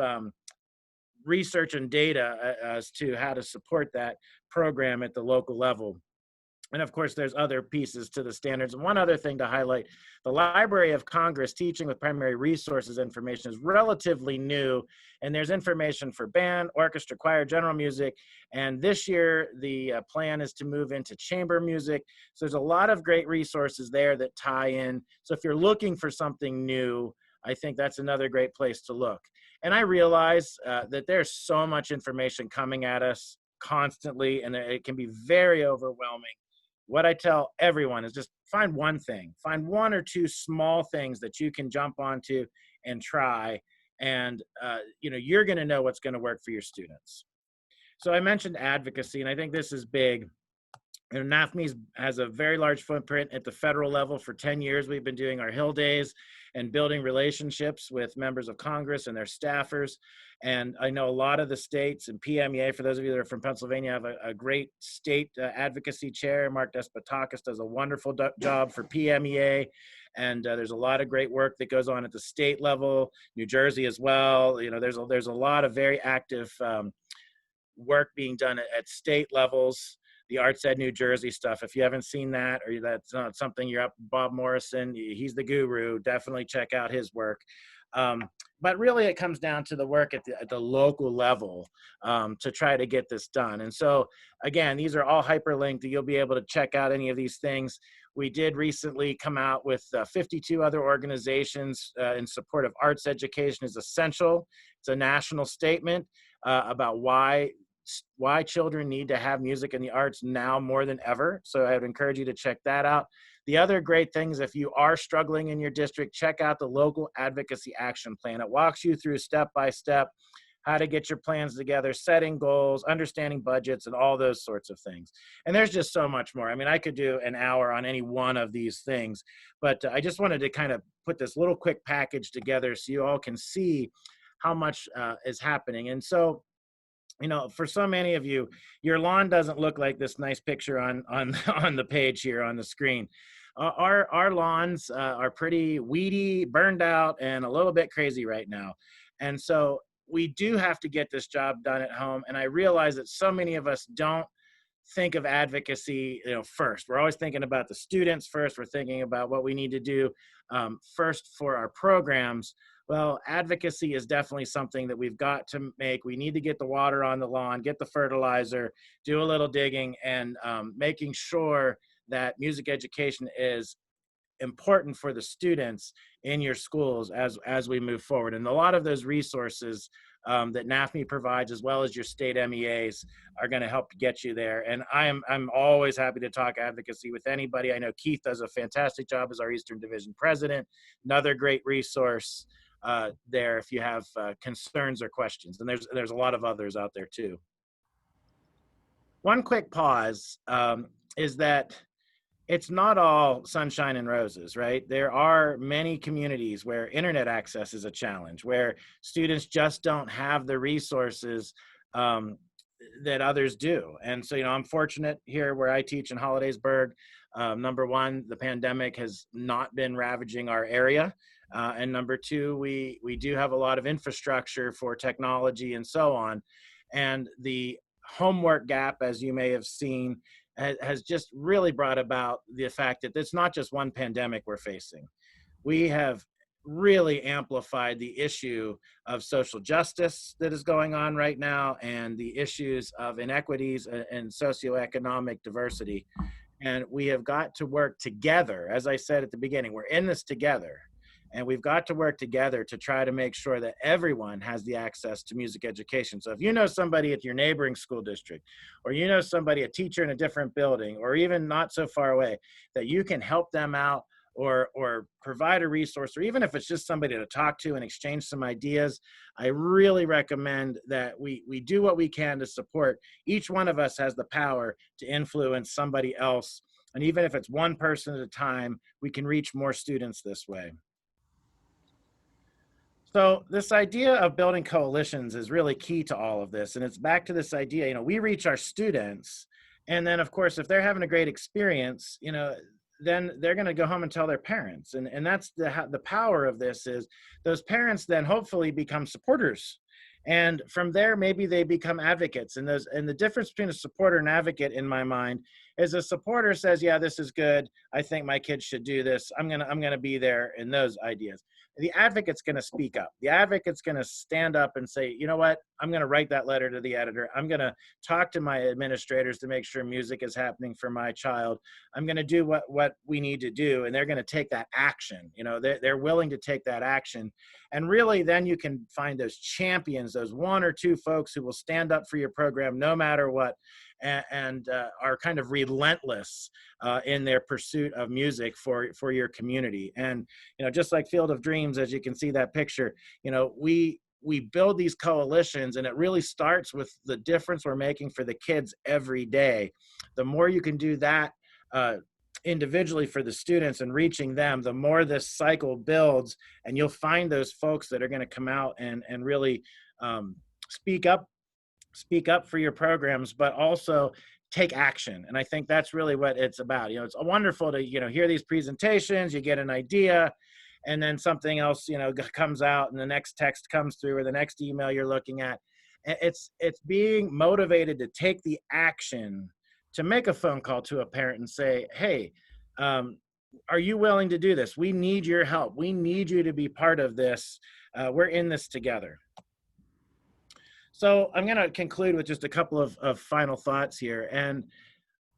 research and data as to how to support that program at the local level. And of course, there's other pieces to the standards. And one other thing to highlight, the Library of Congress Teaching with Primary Resources information is relatively new. And there's information for band, orchestra, choir, general music. And this year, the plan is to move into chamber music. So there's a lot of great resources there that tie in. So if you're looking for something new, I think that's another great place to look. And I realize that there's so much information coming at us constantly, and it can be very overwhelming. What I tell everyone is just find one thing, find one or two small things that you can jump onto and try, and you're going to know what's going to work for your students. So I mentioned advocacy, and I think this is big. NAFME has a very large footprint at the federal level. For 10 years, we've been doing our Hill Days and building relationships with members of Congress and their staffers. And I know a lot of the states and PMEA, for those of you that are from Pennsylvania, have a great state advocacy chair. Mark Despotakis does a wonderful job for PMEA. And there's a lot of great work that goes on at the state level, New Jersey as well. There's a lot of very active work being done at state levels. The Arts Ed New Jersey stuff. If you haven't seen that, or that's not something you're up, Bob Morrison, he's the guru. Definitely check out his work. But really, it comes down to the work at the local level to try to get this done. And so, again, these are all hyperlinked. You'll be able to check out any of these things. We did recently come out with 52 other organizations in support of arts education is essential. It's a national statement about why children need to have music and the arts now more than ever. So I would encourage you to check that out. The other great things, if you are struggling in your district, check out the local advocacy action plan. It walks you through step by step how to get your plans together, setting goals, understanding budgets, and all those sorts of things. And there's just so much more. I mean, I could do an hour on any one of these things, but I just wanted to kind of put this little quick package together so you all can see how much is happening. And so, you know, for so many of you, your lawn doesn't look like this nice picture on on the page here on the screen. Our lawns are pretty weedy, burned out, and a little bit crazy right now. And so we do have to get this job done at home. And I realize that so many of us don't think of advocacy, you know, first. We're always thinking about the students first. We're thinking about what we need to do first for our programs. Well, advocacy is definitely something that we've got to make. We need to get the water on the lawn, get the fertilizer, do a little digging, and making sure that music education is important for the students in your schools as we move forward. And a lot of those resources that NAFME provides, as well as your state MEAs, are going to help get you there. And I'm always happy to talk advocacy with anybody. I know Keith does a fantastic job as our Eastern Division president. Another great resource there if you have concerns or questions. And there's a lot of others out there too. One quick pause is that it's not all sunshine and roses, right? There are many communities where internet access is a challenge, where students just don't have the resources that others do. And so, you know, I'm fortunate here where I teach in Hollidaysburg. Number one, the pandemic has not been ravaging our area. And number two, we do have a lot of infrastructure for technology and so on. And the homework gap, as you may have seen, has just really brought about the fact that it's not just one pandemic we're facing. We have really amplified the issue of social justice that is going on right now and the issues of inequities and socioeconomic diversity. And we have got to work together. As I said at the beginning, we're in this together. And we've got to work together to try to make sure that everyone has the access to music education. So if you know somebody at your neighboring school district, or you know somebody, a teacher in a different building, or even not so far away, that you can help them out or provide a resource, or even if it's just somebody to talk to and exchange some ideas, I really recommend that we do what we can to support. Each one of us has the power to influence somebody else. And even if it's one person at a time, we can reach more students this way. So this idea of building coalitions is really key to all of this. And it's back to this idea, you know, we reach our students. And then, of course, if they're having a great experience, you know, then they're going to go home and tell their parents. And that's the power of this is those parents then hopefully become supporters. And from there, maybe they become advocates. And the difference between a supporter and advocate in my mind is a supporter says, yeah, this is good. I think my kids should do this. I'm gonna be there in those ideas. The advocate's going to speak up. The advocate's going to stand up and say, you know what, I'm going to write that letter to the editor. I'm going to talk to my administrators to make sure music is happening for my child. I'm going to do what we need to do. And they're going to take that action. You know, they're willing to take that action. And really, then you can find those champions, those one or two folks who will stand up for your program no matter what, and are kind of relentless in their pursuit of music for your community. And, you know, just like Field of Dreams, as you can see that picture, you know, we build these coalitions, and it really starts with the difference we're making for the kids every day. The more you can do that individually for the students and reaching them, the more this cycle builds, and you'll find those folks that are going to come out and really speak up for your programs, but also take action. And I think that's really what it's about. You know, it's wonderful to, you know, hear these presentations, you get an idea, and then something else, you know, comes out, and the next text comes through, or the next email you're looking at. It's being motivated to take the action, to make a phone call to a parent and say, hey, are you willing to do this? We need your help. We need you to be part of this. We're in this together. So I'm going to conclude with just a couple of final thoughts here. And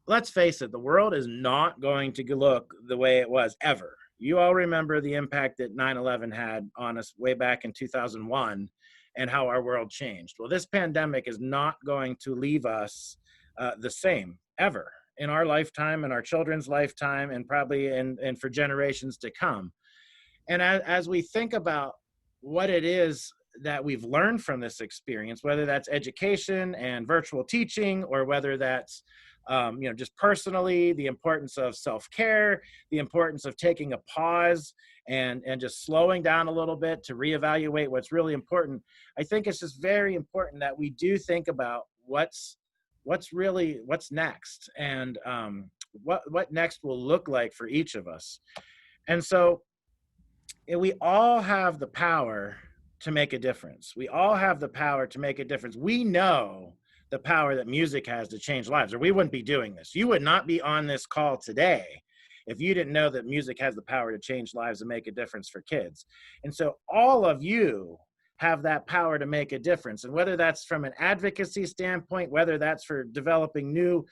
let's face it, the world is not going to look the way it was ever. You all remember the impact that 9/11 had on us way back in 2001 and how our world changed. Well, this pandemic is not going to leave us the same ever in our lifetime, in our children's lifetime, and probably and for generations to come. And as we think about what it is that we've learned from this experience, whether that's education and virtual teaching, or whether that's just personally, the importance of self-care, the importance of taking a pause and just slowing down a little bit to reevaluate what's really important. I think it's just very important that we do think about what's next, and what next will look like for each of us. And so we all have the power to make a difference. We all have the power to make a difference. We know the power that music has to change lives, or we wouldn't be doing this. You would not be on this call today if you didn't know that music has the power to change lives and make a difference for kids. And so all of you have that power to make a difference. And whether that's from an advocacy standpoint, whether that's for developing new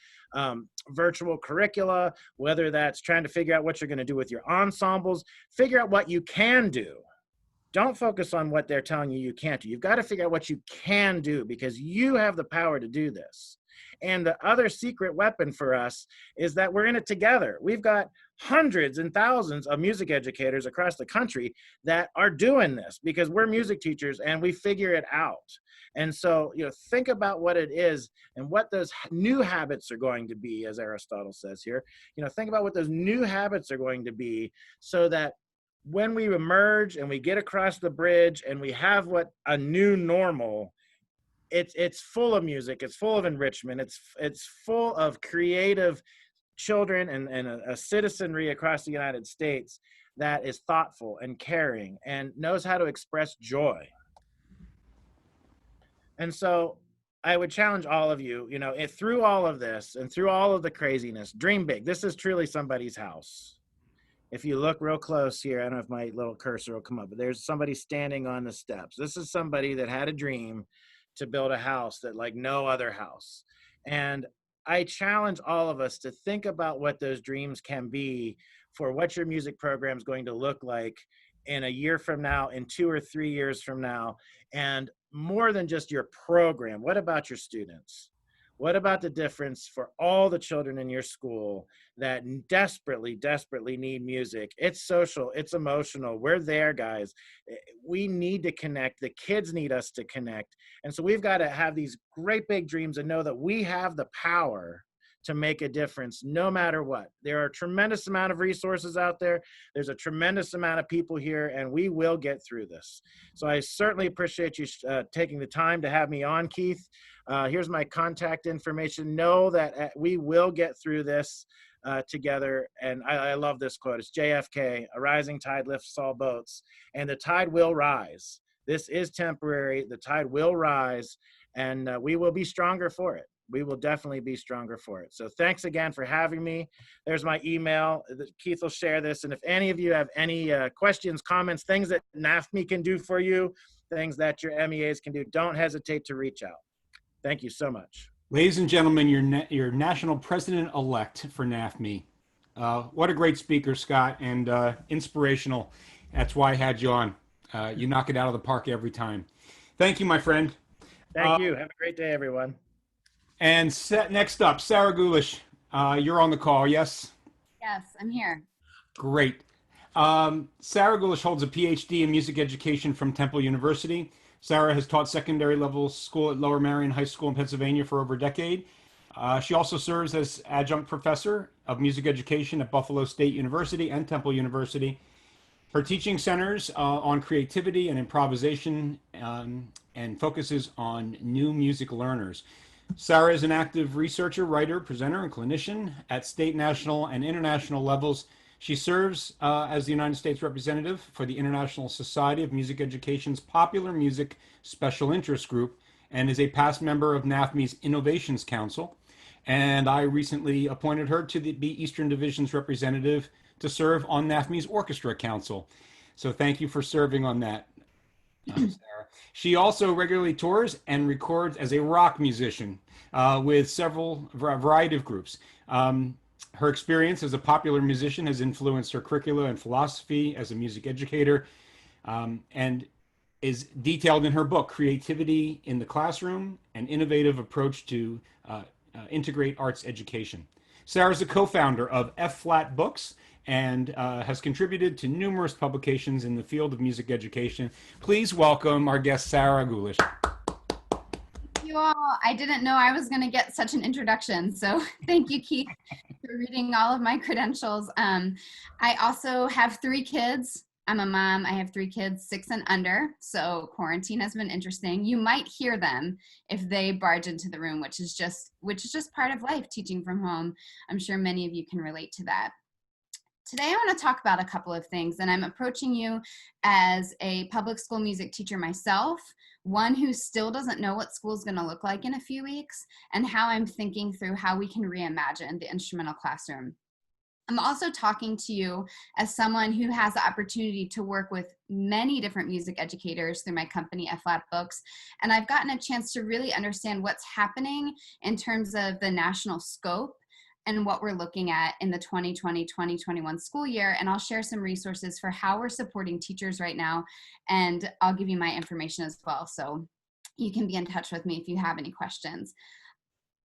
virtual curricula, whether that's trying to figure out what you're going to do with your ensembles, figure out what you can do. Don't focus on what they're telling you can't do. You've got to figure out what you can do, because you have the power to do this. And the other secret weapon for us is that we're in it together. We've got hundreds and thousands of music educators across the country that are doing this because we're music teachers and we figure it out. And so, think about what it is and what those new habits are going to be, as Aristotle says here. Think about what those new habits are going to be, so that when we emerge and we get across the bridge and we have what a new normal, it's full of music, it's full of enrichment, it's full of creative children and a citizenry across the United States that is thoughtful and caring and knows how to express joy. And so I would challenge all of you, through all of this and through all of the craziness, dream big. This is truly somebody's house. If you look real close here, I don't know if my little cursor will come up, but there's somebody standing on the steps. This is somebody that had a dream to build a house that like no other house. And I challenge all of us to think about what those dreams can be for what your music program is going to look like in a year from now, in 2 or 3 years from now. And more than just your program, what about your students? What about the difference for all the children in your school that desperately, desperately need music? It's social, it's emotional. We're there, guys. We need to connect. The kids need us to connect. And so we've got to have these great big dreams and know that we have the power to make a difference no matter what. There are a tremendous amount of resources out there. There's a tremendous amount of people here, and we will get through this. So I certainly appreciate you taking the time to have me on, Keith. Here's my contact information. Know that we will get through this together. And I love this quote. It's JFK, "A rising tide lifts all boats," and the tide will rise. This is temporary. The tide will rise, and we will be stronger for it. We will definitely be stronger for it. So thanks again for having me. There's my email. Keith will share this. And if any of you have any questions, comments, things that NAFME can do for you, things that your MEAs can do, don't hesitate to reach out. Thank you so much. Ladies and gentlemen, your national president-elect for NAFME. What a great speaker, Scott, and inspirational. That's why I had you on. You knock it out of the park every time. Thank you, my friend. Thank you. Have a great day, everyone. And next up, Sarah Gulish. You're on the call, yes? Yes, I'm here. Great. Sarah Gulish holds a PhD in music education from Temple University. Sarah has taught secondary level school at Lower Marion High School in Pennsylvania for over a decade. She also serves as adjunct professor of music education at Buffalo State University and Temple University. Her teaching centers on creativity and improvisation and focuses on new music learners. Sarah is an active researcher, writer, presenter, and clinician at state, national, and international levels. She serves as the United States representative for the International Society of Music Education's Popular Music Special Interest Group and is a past member of NAFME's Innovations Council. And I recently appointed her to be Eastern Division's representative to serve on NAFME's Orchestra Council. So thank you for serving on that, Sarah. She also regularly tours and records as a rock musician with several variety of groups. Her experience as a popular musician has influenced her curricula and philosophy as a music educator, and is detailed in her book, Creativity in the Classroom, an Innovative Approach to Integrate Arts Education. Sarah is a co-founder of F-Flat Books and has contributed to numerous publications in the field of music education. Please welcome our guest, Sarah Gulish. You all, I didn't know I was going to get such an introduction, so thank you, Keith, for reading all of my credentials. I also have 3 kids. I'm a mom. I have 3 kids, 6 and under, so quarantine has been interesting. You might hear them if they barge into the room, which is just part of life, teaching from home. I'm sure many of you can relate to that. Today, I want to talk about a couple of things, and I'm approaching you as a public school music teacher myself, one who still doesn't know what school is going to look like in a few weeks, and how I'm thinking through how we can reimagine the instrumental classroom. I'm also talking to you as someone who has the opportunity to work with many different music educators through my company, FLAP Books, and I've gotten a chance to really understand what's happening in terms of the national scope and what we're looking at in the 2020-2021 school year. And I'll share some resources for how we're supporting teachers right now. And I'll give you my information as well, so you can be in touch with me if you have any questions.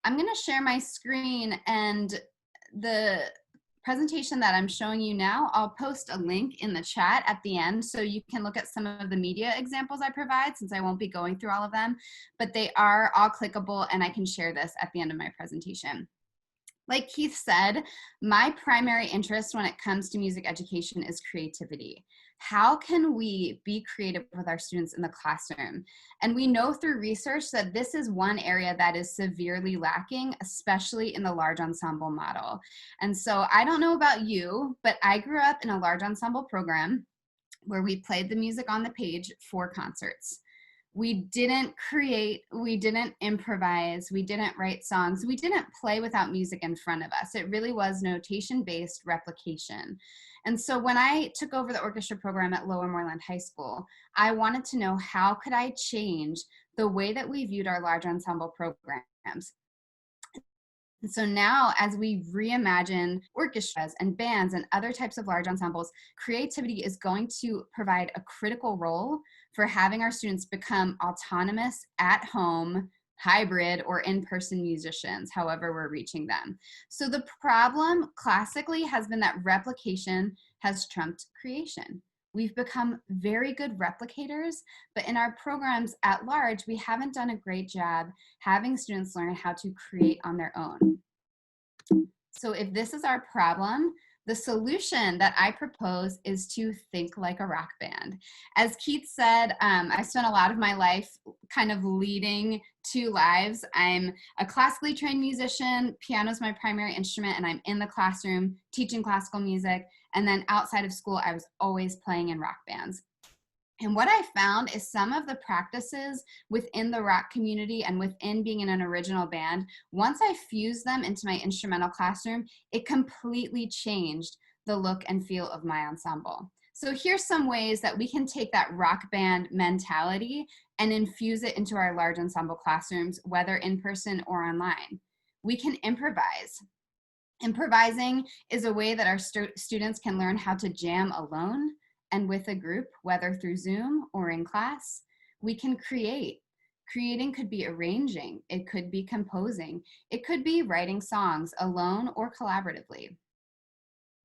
I'm gonna share my screen, and the presentation that I'm showing you now, I'll post a link in the chat at the end so you can look at some of the media examples I provide, since I won't be going through all of them, but they are all clickable and I can share this at the end of my presentation. Like Keith said, my primary interest when it comes to music education is creativity. How can we be creative with our students in the classroom? And we know through research that this is one area that is severely lacking, especially in the large ensemble model. And so I don't know about you, but I grew up in a large ensemble program where we played the music on the page for concerts. We didn't create, we didn't improvise, we didn't write songs, we didn't play without music in front of us. It really was notation-based replication. And so when I took over the orchestra program at Lower Moreland High School, I wanted to know how could I change the way that we viewed our large ensemble programs. And so now, as we reimagine orchestras and bands and other types of large ensembles, creativity is going to provide a critical role for having our students become autonomous, at home, hybrid, or in-person musicians, however we're reaching them. So the problem classically has been that replication has trumped creation. We've become very good replicators, but in our programs at large, we haven't done a great job having students learn how to create on their own. So if this is our problem, the solution that I propose is to think like a rock band. As Keith said, I spent a lot of my life kind of leading 2 lives. I'm a classically trained musician, piano is my primary instrument, and I'm in the classroom teaching classical music. And then outside of school, I was always playing in rock bands. And what I found is some of the practices within the rock community and within being in an original band, once I fused them into my instrumental classroom, it completely changed the look and feel of my ensemble. So here's some ways that we can take that rock band mentality and infuse it into our large ensemble classrooms, whether in person or online. We can improvise. Improvising is a way that our students can learn how to jam alone and with a group, whether through Zoom or in class. We can create. Creating could be arranging, it could be composing, it could be writing songs alone or collaboratively.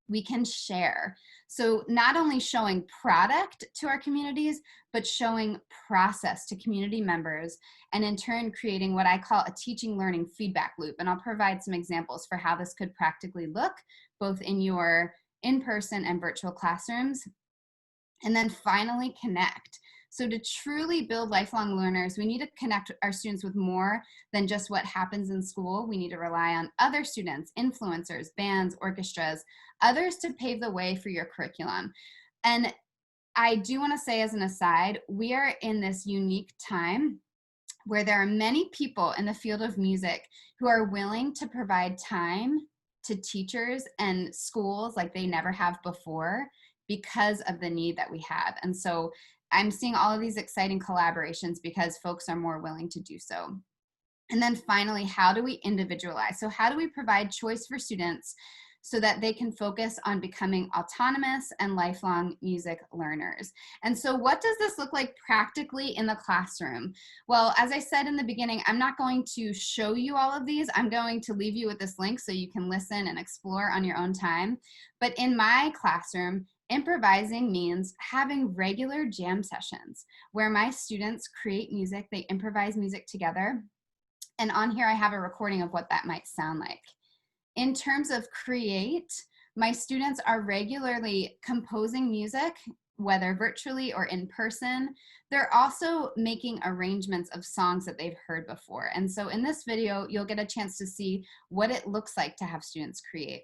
We can share. So not only showing product to our communities, but showing process to community members, and in turn creating what I call a teaching learning feedback loop. And I'll provide some examples for how this could practically look, both in your in-person and virtual classrooms. And then finally, connect. So to truly build lifelong learners, we need to connect our students with more than just what happens in school. We need to rely on other students, influencers, bands, orchestras, others to pave the way for your curriculum. And I do want to say as an aside, we are in this unique time where there are many people in the field of music who are willing to provide time to teachers and schools like they never have before, because of the need that we have. And so I'm seeing all of these exciting collaborations because folks are more willing to do so. And then finally, how do we individualize? So how do we provide choice for students so that they can focus on becoming autonomous and lifelong music learners. And so what does this look like practically in the classroom? Well, as I said in the beginning, I'm not going to show you all of these. I'm going to leave you with this link so you can listen and explore on your own time. But in my classroom, improvising means having regular jam sessions where my students create music, they improvise music together. And on here, I have a recording of what that might sound like. In terms of create, my students are regularly composing music, whether virtually or in person. They're also making arrangements of songs that they've heard before. And so in this video, you'll get a chance to see what it looks like to have students create.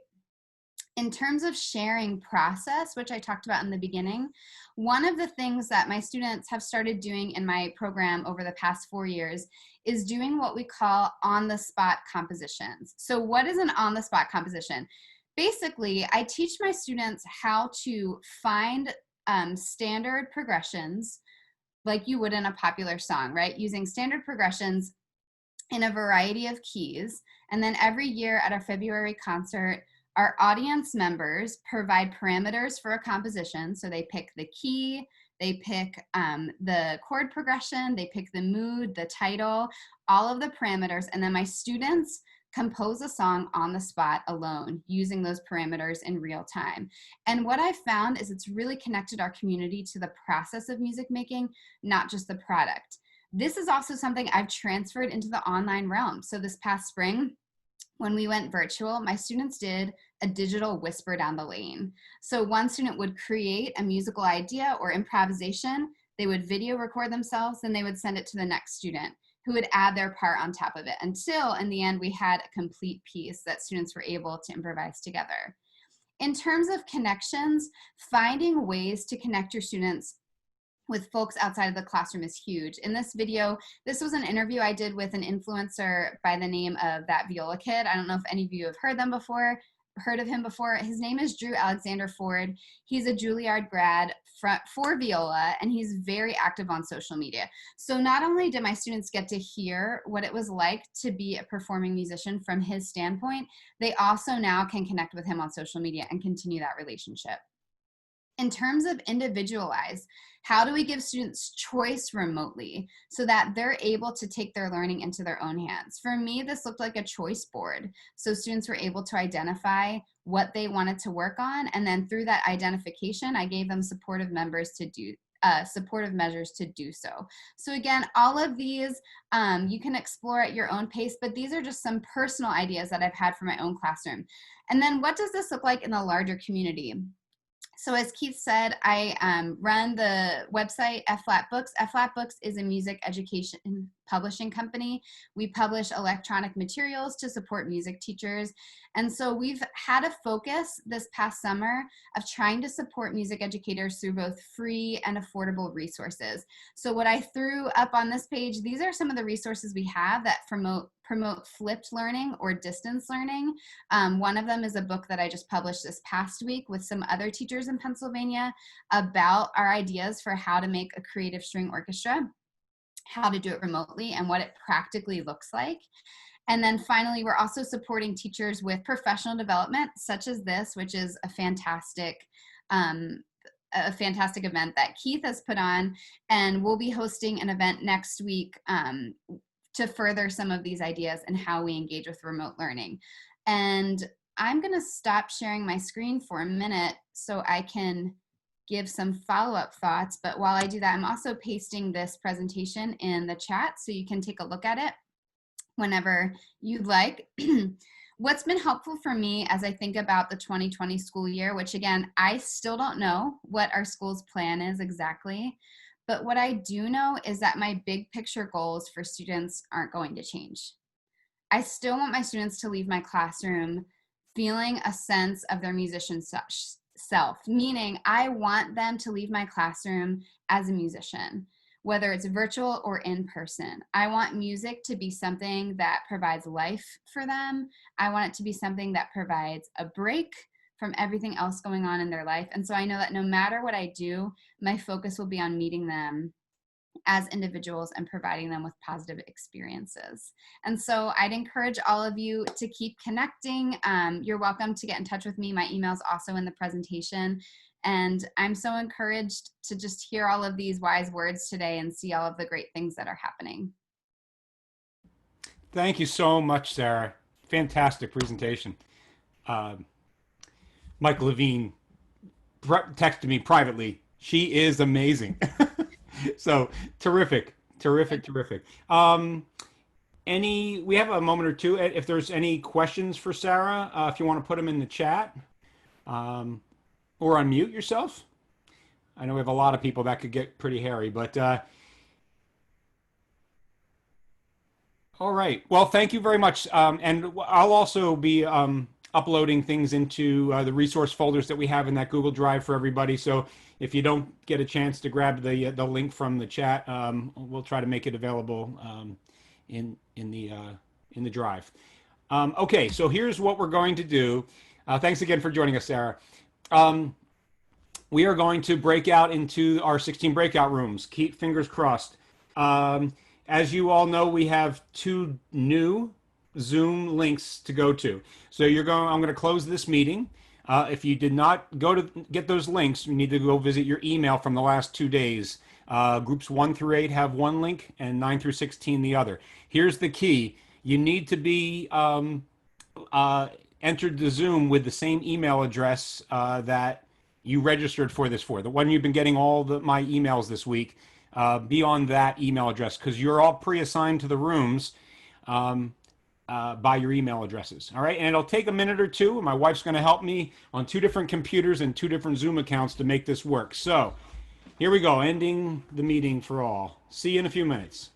In terms of sharing process, which I talked about in the beginning, one of the things that my students have started doing in my program over the past 4 years is doing what we call on-the-spot compositions. So what is an on-the-spot composition? Basically, I teach my students how to find standard progressions like you would in a popular song, right? Using standard progressions in a variety of keys. And then every year at our February concert, our audience members provide parameters for a composition. So they pick the key, they pick the chord progression, they pick the mood, the title, all of the parameters. And then my students compose a song on the spot alone using those parameters in real time. And what I found is it's really connected our community to the process of music making, not just the product. This is also something I've transferred into the online realm. So this past spring, when we went virtual, my students did a digital whisper down the lane. So one student would create a musical idea or improvisation, they would video record themselves, then they would send it to the next student who would add their part on top of it until in the end we had a complete piece that students were able to improvise together. In terms of connections, finding ways to connect your students with folks outside of the classroom is huge. In this video, this was an interview I did with an influencer by the name of That Viola Kid. I don't know if any of you have heard of him before. His name is Drew Alexander Ford. He's a Juilliard grad for viola, and he's very active on social media. So not only did my students get to hear what it was like to be a performing musician from his standpoint, they also now can connect with him on social media and continue that relationship. In terms of individualized, how do we give students choice remotely so that they're able to take their learning into their own hands? For me, this looked like a choice board. So students were able to identify what they wanted to work on, and then through that identification, I gave them supportive measures to do so. So again, all of these you can explore at your own pace, but these are just some personal ideas that I've had for my own classroom. And then what does this look like in the larger community? So as Keith said, I run the website FLAT Books. FLAT Books is a music education publishing company. We publish electronic materials to support music teachers. And so we've had a focus this past summer of trying to support music educators through both free and affordable resources. So what I threw up on this page, these are some of the resources we have that promote flipped learning or distance learning. One of them is a book that I just published this past week with some other teachers in Pennsylvania about our ideas for how to make a creative string orchestra, how to do it remotely, and what it practically looks like. And then finally, we're also supporting teachers with professional development, such as this, which is a fantastic event that Keith has put on. And we'll be hosting an event next week to further some of these ideas and how we engage with remote learning. And I'm going to stop sharing my screen for a minute so I can give some follow-up thoughts. But while I do that, I'm also pasting this presentation in the chat so you can take a look at it whenever you'd like. What's been helpful for me as I think about the 2020 school year, which again, I still don't know what our school's plan is exactly, but what I do know is that my big picture goals for students aren't going to change. I still want my students to leave my classroom feeling a sense of their musician self, meaning I want them to leave my classroom as a musician, whether it's virtual or in person. I want music to be something that provides life for them. I want it to be something that provides a break from everything else going on in their life. And so I know that no matter what I do, my focus will be on meeting them as individuals and providing them with positive experiences. And so I'd encourage all of you to keep connecting. You're welcome to get in touch with me. My email's also in the presentation. And I'm so encouraged to just hear all of these wise words today and see all of the great things that are happening. Thank you so much, Sarah. Fantastic presentation. Mike Levine texted me privately. She is amazing. So terrific. We have a moment or two. If there's any questions for Sarah, if you want to put them in the chat, or unmute yourself. I know we have a lot of people that could get pretty hairy, but all right. Well, thank you very much. And I'll also be uploading things into the resource folders that we have in that Google Drive for everybody. So if you don't get a chance to grab the link from the chat, we'll try to make it available in the drive. Okay, so here's what we're going to do. Thanks again for joining us, Sarah. We are going to break out into our 16 breakout rooms. Keep fingers crossed. As you all know, we have 2 new Zoom links to go to. So I'm going to close this meeting. If you did not go to get those links, you need to go visit your email from the last 2 days. Groups 1 through 8 have one link and 9 through 16 the other. Here's the key. You need to be entered the Zoom with the same email address that you registered for this for. The one you've been getting all my emails this week. Be on that email address because you're all pre-assigned to the rooms by your email addresses. All right, and it'll take a minute or two. My wife's going to help me on 2 different computers and 2 different Zoom accounts to make this work. So here we go, ending the meeting for all. See you in a few minutes.